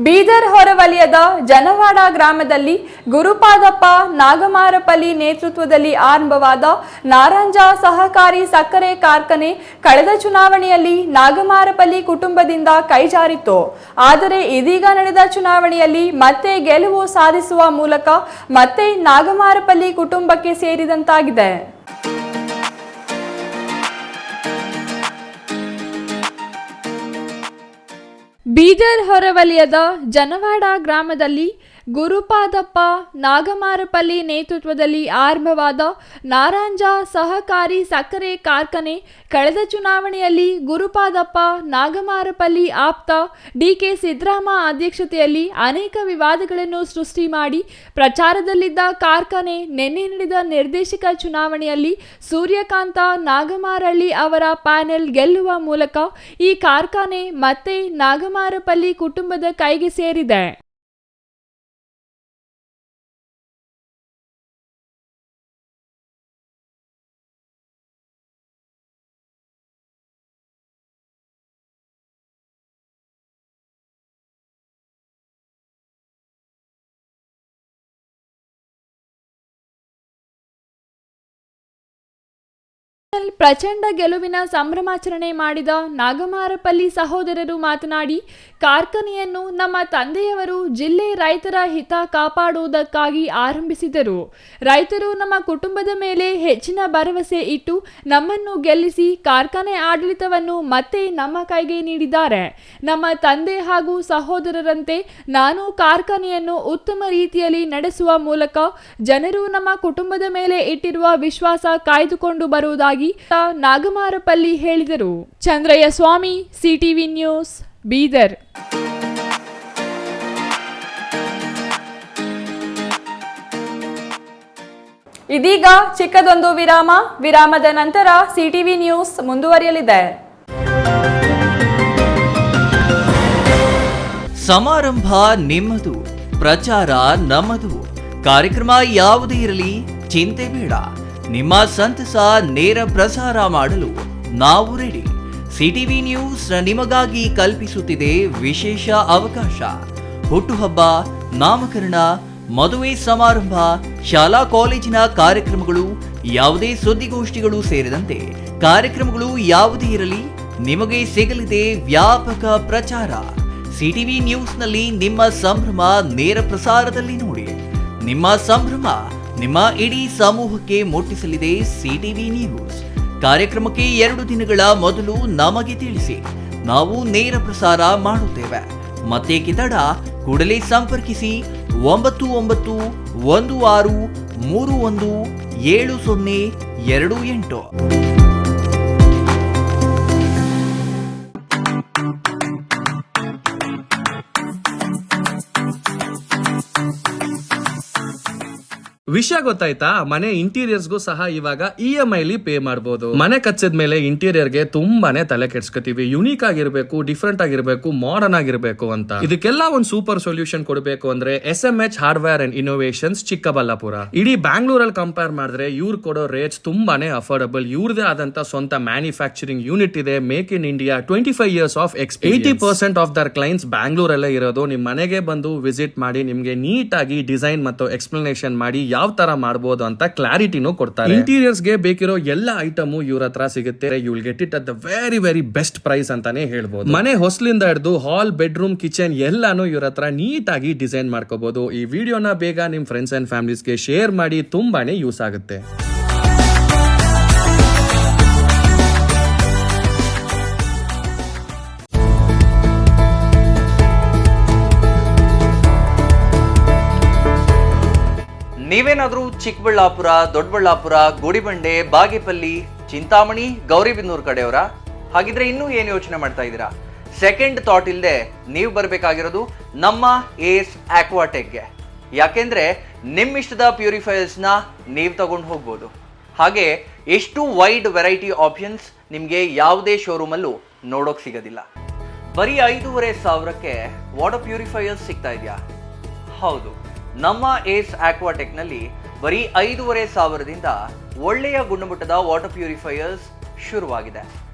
ಬೀದರ್ ಹೊರವಲಯದ ಜನವಾಡ ಗ್ರಾಮದಲ್ಲಿ ಗುರುಪಾದಪ್ಪ ನಾಗಮಾರಪಲ್ಲಿ ನೇತೃತ್ವದಲ್ಲಿ ಆರಂಭವಾದ ನಾರಂಜ ಸಹಕಾರಿ ಸಕ್ಕರೆ ಕಾರ್ಖಾನೆ ಕಳೆದ ಚುನಾವಣೆಯಲ್ಲಿ ನಾಗಮಾರಪಲ್ಲಿ ಕುಟುಂಬದಿಂದ ಕೈಜಾರಿತ್ತು. ಆದರೆ ಇದೀಗ ನಡೆದ ಚುನಾವಣೆಯಲ್ಲಿ ಮತ್ತೆ ಗೆಲುವು ಸಾಧಿಸುವ ಮೂಲಕ ಮತ್ತೆ ನಾಗಮಾರಪಲ್ಲಿ ಕುಟುಂಬಕ್ಕೆ ಸೇರಿದಂತಾಗಿದೆ. ಬೀದರ್ ಹೊರವಲಯದ ಜನವಾಡ ಗ್ರಾಮದಲ್ಲಿ ಗುರುಪಾದಪ್ಪ ನಾಗಮಾರಪಲ್ಲಿ ನೇತೃತ್ವದಲ್ಲಿ ಆರಂಭವಾದ ನಾರಂಜ ಸಹಕಾರಿ ಸಕ್ಕರೆ ಕಾರ್ಖಾನೆ ಕಳೆದ ಚುನಾವಣೆಯಲ್ಲಿ ಗುರುಪಾದಪ್ಪ ನಾಗಮಾರಪಲ್ಲಿ ಆಪ್ತ ಡಿಕೆ ಸಿದ್ದರಾಮ ಅಧ್ಯಕ್ಷತೆಯಲ್ಲಿ ಅನೇಕ ವಿವಾದಗಳನ್ನು ಸೃಷ್ಟಿ ಮಾಡಿ ಪ್ರಚಾರದಲ್ಲಿದ್ದ ಕಾರ್ಖಾನೆ ನಿನ್ನೆ ನಡೆದ ನಿರ್ದೇಶಕ ಚುನಾವಣೆಯಲ್ಲಿ ಸೂರ್ಯಕಾಂತ ನಾಗಮಾರಳ್ಳಿ ಅವರ ಪ್ಯಾನೆಲ್ ಗೆಲ್ಲುವ ಮೂಲಕ ಈ ಕಾರ್ಖಾನೆ ಮತ್ತೆ ನಾಗಮಾರಪಲ್ಲಿ ಕುಟುಂಬದ ಕೈಗೆ ಸೇರಿದೆ. ಪ್ರಚಂಡ ಗೆಲುವಿನ ಸಂಭ್ರಮಾಚರಣೆ ಮಾಡಿದ ನಾಗಮಾರಪಲ್ಲಿ ಸಹೋದರರು ಮಾತನಾಡಿ, ಕಾರ್ಖಾನೆಯನ್ನು ನಮ್ಮ ತಂದೆಯವರು ಜಿಲ್ಲೆ ರೈತರ ಹಿತ ಕಾಪಾಡುವುದಕ್ಕಾಗಿ ಆರಂಭಿಸಿದರು. ರೈತರು ನಮ್ಮ ಕುಟುಂಬದ ಮೇಲೆ ಹೆಚ್ಚಿನ ಭರವಸೆ ಇಟ್ಟು ನಮ್ಮನ್ನು ಗೆಲ್ಲಿಸಿ ಕಾರ್ಖಾನೆ ಆಡಳಿತವನ್ನು ಮತ್ತೆ ನಮ್ಮ ಕೈಗೆ ನೀಡಿದ್ದಾರೆ. ನಮ್ಮ ತಂದೆ ಹಾಗೂ ಸಹೋದರರಂತೆ ನಾನು ಕಾರ್ಖಾನೆಯನ್ನು ಉತ್ತಮ ರೀತಿಯಲ್ಲಿ ನಡೆಸುವ ಮೂಲಕ ಜನರು ನಮ್ಮ ಕುಟುಂಬದ ಮೇಲೆ ಇಟ್ಟಿರುವ ವಿಶ್ವಾಸ ಕಾಯ್ದುಕೊಂಡು ಬರುವುದಾಗಿ ನಾಗಮಾರಪಲ್ಲಿ ಹೇಳಿದರು. ಚಂದ್ರಯ್ಯ ಸ್ವಾಮಿ, ಸಿಟಿವಿ ನ್ಯೂಸ್, ಬೀದರ್. ಇದೀಗ ಚಿಕ್ಕದೊಂದು ವಿರಾಮದ ನಂತರ ಸಿಟಿವಿ ನ್ಯೂಸ್ ಮುಂದುವರಿಯಲಿದೆ. ಸಮಾರಂಭ ನಿಮ್ಮದು, ಪ್ರಚಾರ ನಮ್ಮದು. ಕಾರ್ಯಕ್ರಮ ಯಾವುದೇ ಇರಲಿ ಚಿಂತೆ ಬೇಡ. ನಿಮ್ಮ ಸಂತಸ ನೇರ ಪ್ರಸಾರ ಮಾಡಲು ನಾವು ರೆಡಿ. ಸಿಟಿವಿ ನ್ಯೂಸ್ ನಿಮಗಾಗಿ ಕಲ್ಪಿಸುತ್ತಿದೆ ವಿಶೇಷ ಅವಕಾಶ. ಹುಟ್ಟುಹಬ್ಬ, ನಾಮಕರಣ, ಮದುವೆ ಸಮಾರಂಭ, ಶಾಲಾ ಕಾಲೇಜಿನ ಕಾರ್ಯಕ್ರಮಗಳು, ಯಾವುದೇ ಸುದ್ದಿಗೋಷ್ಠಿಗಳು ಸೇರಿದಂತೆ ಕಾರ್ಯಕ್ರಮಗಳು ಯಾವುದೇ ಇರಲಿ ನಿಮಗೆ ಸಿಗಲಿದೆ ವ್ಯಾಪಕ ಪ್ರಚಾರ. ಸಿಟಿವಿ ನ್ಯೂಸ್ನಲ್ಲಿ ನಿಮ್ಮ ಸಂಭ್ರಮ ನೇರ ಪ್ರಸಾರದಲ್ಲಿ ನೋಡಿ. ನಿಮ್ಮ ಸಂಭ್ರಮ ನಿಮ್ಮ ಇಡೀ ಸಮೂಹಕ್ಕೆ ಮುಟ್ಟಿಸಲಿದೆ ಸಿಟಿವಿ ನ್ಯೂಸ್. ಕಾರ್ಯಕ್ರಮಕ್ಕೆ 2 ದಿನಗಳ ಮೊದಲು ನಮಗೆ ತಿಳಿಸಿ, ನಾವು ನೇರ ಪ್ರಸಾರ ಮಾಡುತ್ತೇವೆ. ಮತ್ತೆ ಕಿತಡ ಕೂಡಲೇ ಸಂಪರ್ಕಿಸಿ 9916317028. ವಿಷಯ ಗೊತ್ತಾಯ್ತಾ? ಮನೆ ಇಂಟೀರಿಯರ್ಸ್ಗೂ ಸಹ ಇವಾಗ EMI ಪೇ ಮಾಡಬಹುದು. ಮನೆ ಕಚ್ಚಿದ ಮೇಲೆ ಇಂಟೀರಿಯರ್ಗೆ ತುಂಬಾನೇ ತಲೆ ಕೆಡ್ಸ್ಕೊತೀವಿ. ಯುನೀಕ್ ಆಗಿರ್ಬೇಕು, ಡಿಫ್ರೆಂಟ್ ಆಗಿರ್ಬೇಕು, ಮಾಡರ್ನ್ ಆಗಿರ್ಬೇಕು ಅಂತ. ಇದಕ್ಕೆಲ್ಲ ಒಂದು ಸೂಪರ್ ಸೊಲ್ಯೂಷನ್ ಕೊಡಬೇಕು ಅಂದ್ರೆ SMH hardware and innovations Chikkaballapur. ಇಡೀ ಬ್ಯಾಂಗ್ಳೂರಲ್ಲಿ ಕಂಪೇರ್ ಮಾಡಿದ್ರೆ ಇವ್ರು ಕೊಡೋ ರೇಟ್ಸ್ ತುಂಬಾನೇ ಅಫೋರ್ಡಬಲ್. ಇವ್ರದೇ ಆದಂತ ಸ್ವಂತ ಮ್ಯಾನುಫ್ಯಾಕ್ಚರಿಂಗ್ ಯೂನಿಟ್ ಇದೆ. Make in India, 25 years of experience. 80% of their clients ಬ್ಯಾಂಗ್ಳೂರಲ್ಲೇ ಇರೋದು. ನಿಮ್ ಮನೆಗೆ ಬಂದು ವಿಸಿಟ್ ಮಾಡಿ ನಿಮ್ಗೆ ನೀಟ್ ಆಗಿ ಡಿಸೈನ್ ಮತ್ತು ಎಕ್ಸ್ಪ್ಲನೇಷನ್ ಮಾಡಿ ಯಾವ ತರ ಮಾಡಬಹುದು ಅಂತ ಕ್ಲಾರಿಟಿನೂ ಕೊಡ್ತಾರೆ. ಇಂಟೀರಿಯರ್ಸ್ ಗೆ ಬೇಕಿರೋ ಎಲ್ಲ ಐಟಮ್ ಇವ್ರ ಹತ್ರ ಸಿಗುತ್ತೆ. You will get it at the very best price ಅಂತಾನೆ ಹೇಳ್ಬೋದು. ಮನೆ ಹೊಸಲಿಂದ ಹಿಡಿದು ಹಾಲ್, ಬೆಡ್ರೂಮ್, ಕಿಚನ್ ಎಲ್ಲಾನು ಇವ್ರ ಹತ್ರ ನೀಟ್ ಆಗಿ ಡಿಸೈನ್ ಮಾಡ್ಕೋಬಹುದು. ಈ ವಿಡಿಯೋನ ಬೇಗ ನಿಮ್ ಫ್ರೆಂಡ್ಸ್ ಅಂಡ್ ಫ್ಯಾಮಿಲೀಸ್ಗೆ ಶೇರ್ ಮಾಡಿ, ತುಂಬಾನೇ ಯೂಸ್ ಆಗುತ್ತೆ. ನೀವೇನಾದ್ರೂ ಚಿಕ್ಕಬಳ್ಳಾಪುರ, ದೊಡ್ಡಬಳ್ಳಾಪುರ, ಗುಡಿಬಂಡೆ, ಬಾಗೇಪಲ್ಲಿ, ಚಿಂತಾಮಣಿ, ಗೌರಿಬಿದನೂರು ಕಡೆಯವರ? ಹಾಗಿದ್ರೆ ಇನ್ನೂ ಏನು ಯೋಚನೆ ಮಾಡ್ತಾ ಇದ್ದೀರಾ? ಸೆಕೆಂಡ್ ಥಾಟ್ ಇಲ್ಲದೆ ನೀವು ಬರಬೇಕಾಗಿರೋದು ನಮ್ಮ ಏಸ್ ಆಕ್ವಾಟೆಕ್ಗೆ. ಯಾಕೆಂದ್ರೆ ನಿಮ್ಮಿಷ್ಟದ ಪ್ಯೂರಿಫೈಯರ್ಸ್ನ ನೀವು ತಗೊಂಡು ಹೋಗ್ಬೋದು. ಹಾಗೆ ಎಷ್ಟು ವೈಡ್ ವೆರೈಟಿ ಆಪ್ಷನ್ಸ್ ನಿಮಗೆ ಯಾವುದೇ ಶೋರೂಮಲ್ಲೂ ನೋಡೋಕೆ ಸಿಗೋದಿಲ್ಲ. ಬರೀ 5,500ಕ್ಕೆ ವಾಟರ್ ಪ್ಯೂರಿಫೈಯರ್ಸ್ ಸಿಗ್ತಾ ಇದೆಯಾ? ಹೌದು, ನಮ್ಮ ಏಸ್ ಆಕ್ವಾಟೆಕ್ನಲ್ಲಿ ಬರೀ 5,500ದಿಂದ ಒಳ್ಳೆಯ ಗುಣಮಟ್ಟದ ವಾಟರ್ ಪ್ಯೂರಿಫೈಯರ್ಸ್ ಶುರುವಾಗಿದೆ.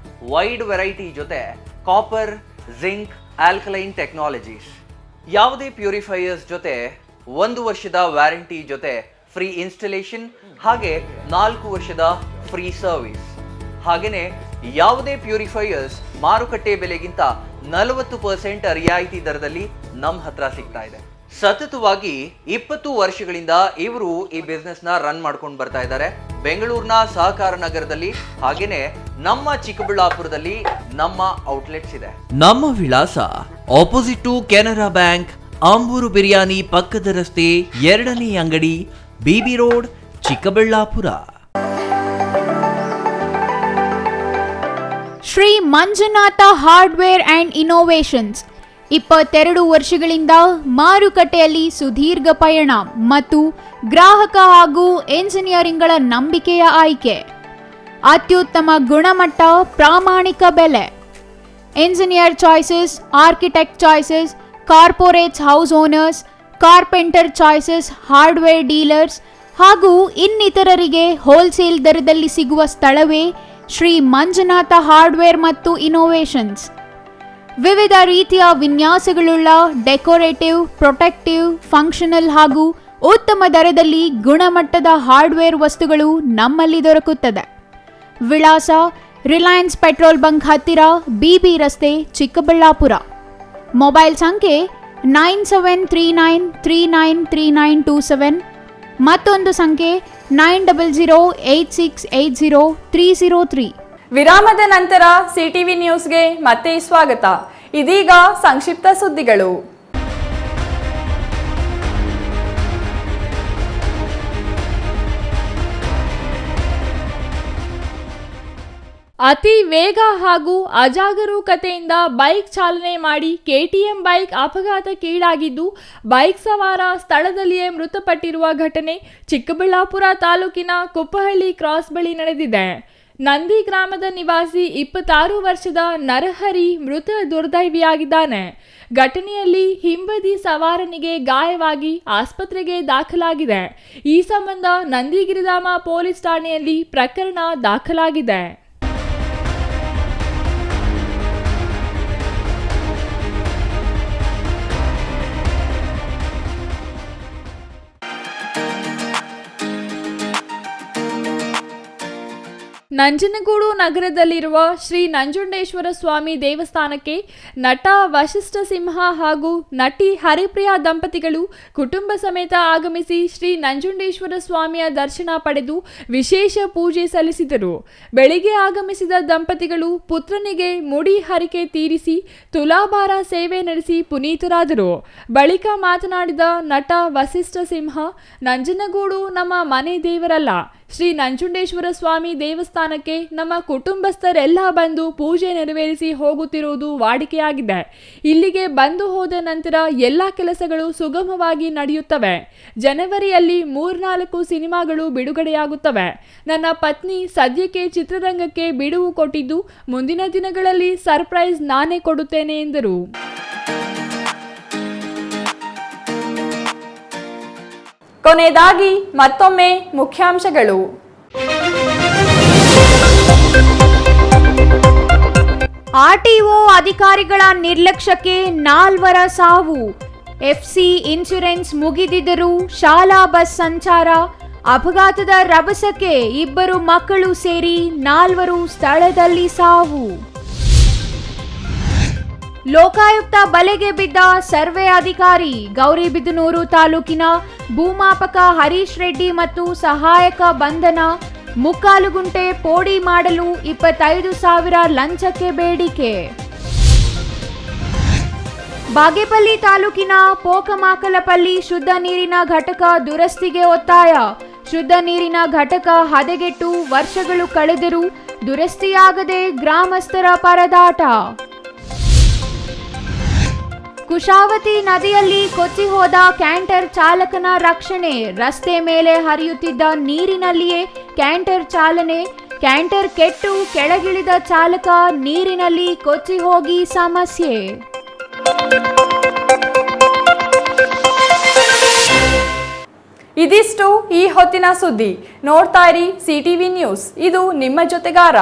ವೈಡ್ ವೆರೈಟಿ ಜೊತೆ ಕಾಪರ್, ಜಿಂಕ್, ಆಲ್ಕಲೈನ್ ಟೆಕ್ನಾಲಜೀಸ್ ಯಾವುದೇ ಪ್ಯೂರಿಫೈಯರ್ಸ್ ಜೊತೆ 1 ವರ್ಷದ ವ್ಯಾರಂಟಿ ಜೊತೆ ಫ್ರೀ ಇನ್ಸ್ಟಾಲೇಷನ್ ಹಾಗೆ 4 ವರ್ಷದ ಫ್ರೀ ಸರ್ವಿಸ್. ಹಾಗೇನೆ ಯಾವುದೇ ಪ್ಯೂರಿಫೈಯರ್ಸ್ ಮಾರುಕಟ್ಟೆ ಬೆಲೆಗಿಂತ 40% ರಿಯಾಯಿತಿ ದರದಲ್ಲಿ ನಮ್ಮ ಹತ್ರ ಸಿಗ್ತಾ ಇದೆ. ಸತತವಾಗಿ 20 ವರ್ಷಗಳಿಂದ ಇವರು ಈ ಬಿಸ್ನೆಸ್ ನ ರನ್ ಮಾಡ್ಕೊಂಡು ಬರ್ತಾ ಇದ್ದಾರೆ. ಬೆಂಗಳೂರಿನ ಸಹಕಾರ ನಗರದಲ್ಲಿ ಹಾಗೇನೆ ನಮ್ಮ ಚಿಕ್ಕಬಳ್ಳಾಪುರದಲ್ಲಿ ನಮ್ಮ ಔಟ್ಲೆಟ್ಸ್ ಇದೆ. ನಮ್ಮ ವಿಳಾಸ opposite to Canara bank, Ambur biryani ಪಕ್ಕದ ರಸ್ತೆ, 2ನೇ ಅಂಗಡಿ, BB road, Chikkaballapur. Shri Manjunatha hardware and innovations 22 ವರ್ಷಗಳಿಂದ ಮಾರುಕಟ್ಟೆಯಲ್ಲಿ ಸುದೀರ್ಘ ಪಯಣ ಮತ್ತು ಗ್ರಾಹಕ ಹಾಗೂ ಎಂಜಿನಿಯರಿಂಗ್ಗಳ ನಂಬಿಕೆಯ ಆಯ್ಕೆ. ಅತ್ಯುತ್ತಮ ಗುಣಮಟ್ಟ, ಪ್ರಾಮಾಣಿಕ ಬೆಲೆ. Engineer choices, architect choices, corporates house owners, carpenter choices, hardware dealers ಹಾಗೂ ಇನ್ನಿತರರಿಗೆ ಹೋಲ್ಸೇಲ್ ದರದಲ್ಲಿ ಸಿಗುವ ಸ್ಥಳವೇ ಶ್ರೀ ಮಂಜುನಾಥ ಹಾರ್ಡ್ವೇರ್ ಮತ್ತು ಇನೋವೇಷನ್ಸ್. ವಿವಿಧ ರೀತಿಯ ವಿನ್ಯಾಸಗಳುಳ್ಳ ಡೆಕೋರೇಟಿವ್, ಪ್ರೊಟೆಕ್ಟಿವ್, ಫಂಕ್ಷನಲ್ ಹಾಗೂ ಉತ್ತಮ ದರದಲ್ಲಿ ಗುಣಮಟ್ಟದ ಹಾರ್ಡ್ವೇರ್ ವಸ್ತುಗಳು ನಮ್ಮಲ್ಲಿ ದೊರಕುತ್ತದೆ. ವಿಳಾಸ ರಿಲಯನ್ಸ್ ಪೆಟ್ರೋಲ್ ಬಂಕ್ ಹತ್ತಿರ, ಬಿಬಿ ರಸ್ತೆ, ಚಿಕ್ಕಬಳ್ಳಾಪುರ. ಮೊಬೈಲ್ ಸಂಖ್ಯೆ 9739393927, ಮತ್ತೊಂದು ಸಂಖ್ಯೆ 9008680303. ವಿರಾಮದ ನಂತರ ಸಿಟಿವಿ ನ್ಯೂಸ್ಗೆ ಮತ್ತೆ ಸ್ವಾಗತ. ಇದೀಗ ಸಂಕ್ಷಿಪ್ತ ಸುದ್ದಿಗಳು. ಅತಿ ವೇಗ ಹಾಗೂ ಅಜಾಗರೂಕತೆಯಿಂದ ಬೈಕ್ ಚಾಲನೆ ಮಾಡಿ ಕೆಟಿಎಂ ಬೈಕ್ ಅಪಘಾತಕ್ಕೀಡಾಗಿದ್ದು ಬೈಕ್ ಸವಾರ ಸ್ಥಳದಲ್ಲಿಯೇ ಮೃತಪಟ್ಟಿರುವ ಘಟನೆ ಚಿಕ್ಕಬಳ್ಳಾಪುರ ತಾಲೂಕಿನ ಕುಪ್ಪಹಳ್ಳಿ ಕ್ರಾಸ್ ಬಳಿ ನಡೆದಿದೆ. ನಂದಿ ಗ್ರಾಮದ ನಿವಾಸಿ 26 ವರ್ಷದ ನರಹರಿ ಮೃತ ದುರ್ದೈವಿಯಾಗಿದ್ದಾನೆ. ಘಟನೆಯಲ್ಲಿ ಹಿಂಬದಿ ಸವಾರನಿಗೆ ಗಾಯವಾಗಿ ಆಸ್ಪತ್ರೆಗೆ ದಾಖಲಾಗಿದೆ. ಈ ಸಂಬಂಧ ನಂದಿಗಿರಿಧಾಮ ಪೊಲೀಸ್ ಠಾಣೆಯಲ್ಲಿ ಪ್ರಕರಣ ದಾಖಲಾಗಿದೆ. ನಂಜನಗೂಡು ನಗರದಲ್ಲಿರುವ ಶ್ರೀ ನಂಜುಂಡೇಶ್ವರ ಸ್ವಾಮಿ ದೇವಸ್ಥಾನಕ್ಕೆ ನಟ ವಶಿಷ್ಠ ಸಿಂಹ ಹಾಗೂ ನಟಿ ಹರಿಪ್ರಿಯಾ ದಂಪತಿಗಳು ಕುಟುಂಬ ಸಮೇತ ಆಗಮಿಸಿ ಶ್ರೀ ನಂಜುಂಡೇಶ್ವರ ಸ್ವಾಮಿಯ ದರ್ಶನ ಪಡೆದು ವಿಶೇಷ ಪೂಜೆ ಸಲ್ಲಿಸಿದರು. ಬೆಳಿಗ್ಗೆ ಆಗಮಿಸಿದ ದಂಪತಿಗಳು ಪುತ್ರನಿಗೆ ಮುಡಿ ಹರಿಕೆ ತೀರಿಸಿ ತುಲಾಭಾರ ಸೇವೆ ನಡೆಸಿ ಪುನೀತರಾದರು. ಬಳಿಕ ಮಾತನಾಡಿದ ನಟ ವಶಿಷ್ಠ ಸಿಂಹ, ನಂಜನಗೂಡು ನಮ್ಮ ಮನೆ ದೇವರಲ್ಲ, ಶ್ರೀ ನಂಜುಂಡೇಶ್ವರ ಸ್ವಾಮಿ ದೇವಸ್ಥಾನಕ್ಕೆ ನಮ್ಮ ಕುಟುಂಬಸ್ಥರೆಲ್ಲ ಬಂದು ಪೂಜೆ ನೆರವೇರಿಸಿ ಹೋಗುತ್ತಿರುವುದು ವಾಡಿಕೆಯಾಗಿದೆ. ಇಲ್ಲಿಗೆ ಬಂದು ಹೋದ ನಂತರ ಎಲ್ಲ ಕೆಲಸಗಳು ಸುಗಮವಾಗಿ ನಡೆಯುತ್ತವೆ. ಜನವರಿಯಲ್ಲಿ 3-4 ಸಿನಿಮಾಗಳು ಬಿಡುಗಡೆಯಾಗುತ್ತವೆ. ನನ್ನ ಪತ್ನಿ ಸದ್ಯಕ್ಕೆ ಚಿತ್ರರಂಗಕ್ಕೆ ಬಿಡುವು ಕೊಟ್ಟಿದ್ದು, ಮುಂದಿನ ದಿನಗಳಲ್ಲಿ ಸರ್ಪ್ರೈಸ್ ನಾನೇ ಕೊಡುತ್ತೇನೆ ಎಂದರು. ಕೊನೆಯದಾಗಿ ಮತ್ತೊಮ್ಮೆ ಮುಖ್ಯಾಂಶಗಳು. ಆರ್ಟಿಒ ಅಧಿಕಾರಿಗಳ ನಿರ್ಲಕ್ಷ್ಯಕ್ಕೆ 4 ಸಾವು. ಎಫ್ಸಿ ಇನ್ಶೂರೆನ್ಸ್ ಮುಗಿದಿದ್ದರೂ ಶಾಲಾ ಬಸ್ ಸಂಚಾರ. ಅಪಘಾತದ ರಭಸಕ್ಕೆ 2 ಮಕ್ಕಳು ಸೇರಿ 4 ಸ್ಥಳದಲ್ಲಿ ಸಾವು. ಲೋಕಾಯುಕ್ತ ಬಲೆಗೆ ಬಿದ್ದ ಸರ್ವೆ ಅಧಿಕಾರಿ. ಗೌರಿಬಿದನೂರು ತಾಲೂಕಿನ ಭೂಮಾಪಕ ಹರೀಶ್ ರೆಡ್ಡಿ ಮತ್ತು ಸಹಾಯಕ ಬಂಧನ. ಮುಕ್ಕಾಲುಗುಂಟೆ ಪೋಡಿ ಮಾಡಲು 25,000 ಲಂಚಕ್ಕೆ ಬೇಡಿಕೆ. ಬಾಗೇಪಲ್ಲಿ ತಾಲೂಕಿನ ಪೋಕಮಾಕಲಪಲ್ಲಿ ಶುದ್ಧ ನೀರಿನ ಘಟಕ ದುರಸ್ತಿಗೆ ಒತ್ತಾಯ. ಶುದ್ಧ ನೀರಿನ ಘಟಕ ಹದಗೆಟ್ಟು ವರ್ಷಗಳು ಕಳೆದರೂ ದುರಸ್ತಿಯಾಗದೆ ಗ್ರಾಮಸ್ಥರ ಪರದಾಟ. ಕುಶಾವತಿ ನದಿಯಲ್ಲಿ ಕೊಚ್ಚಿ ಹೋದ ಕ್ಯಾಂಟರ್ ಚಾಲಕನ ರಕ್ಷಣೆ. ರಸ್ತೆ ಮೇಲೆ ಹರಿಯುತ್ತಿದ್ದ ನೀರಿನಲ್ಲಿಯೇ ಕ್ಯಾಂಟರ್ ಚಾಲನೆ. ಕ್ಯಾಂಟರ್ ಕೆಟ್ಟು ಕೆಳಗಿಳಿದ ಚಾಲಕ ನೀರಿನಲ್ಲಿ ಕೊಚ್ಚಿ ಹೋಗಿ ಸಮಸ್ಯೆ. ಇದಿಷ್ಟು ಈ ಹೊತ್ತಿನ ಸುದ್ದಿ. ನೋಡ್ತಾ ಇರಿ ಸಿಟಿವಿ ನ್ಯೂಸ್, ಇದು ನಿಮ್ಮ ಜೊತೆಗಾರ.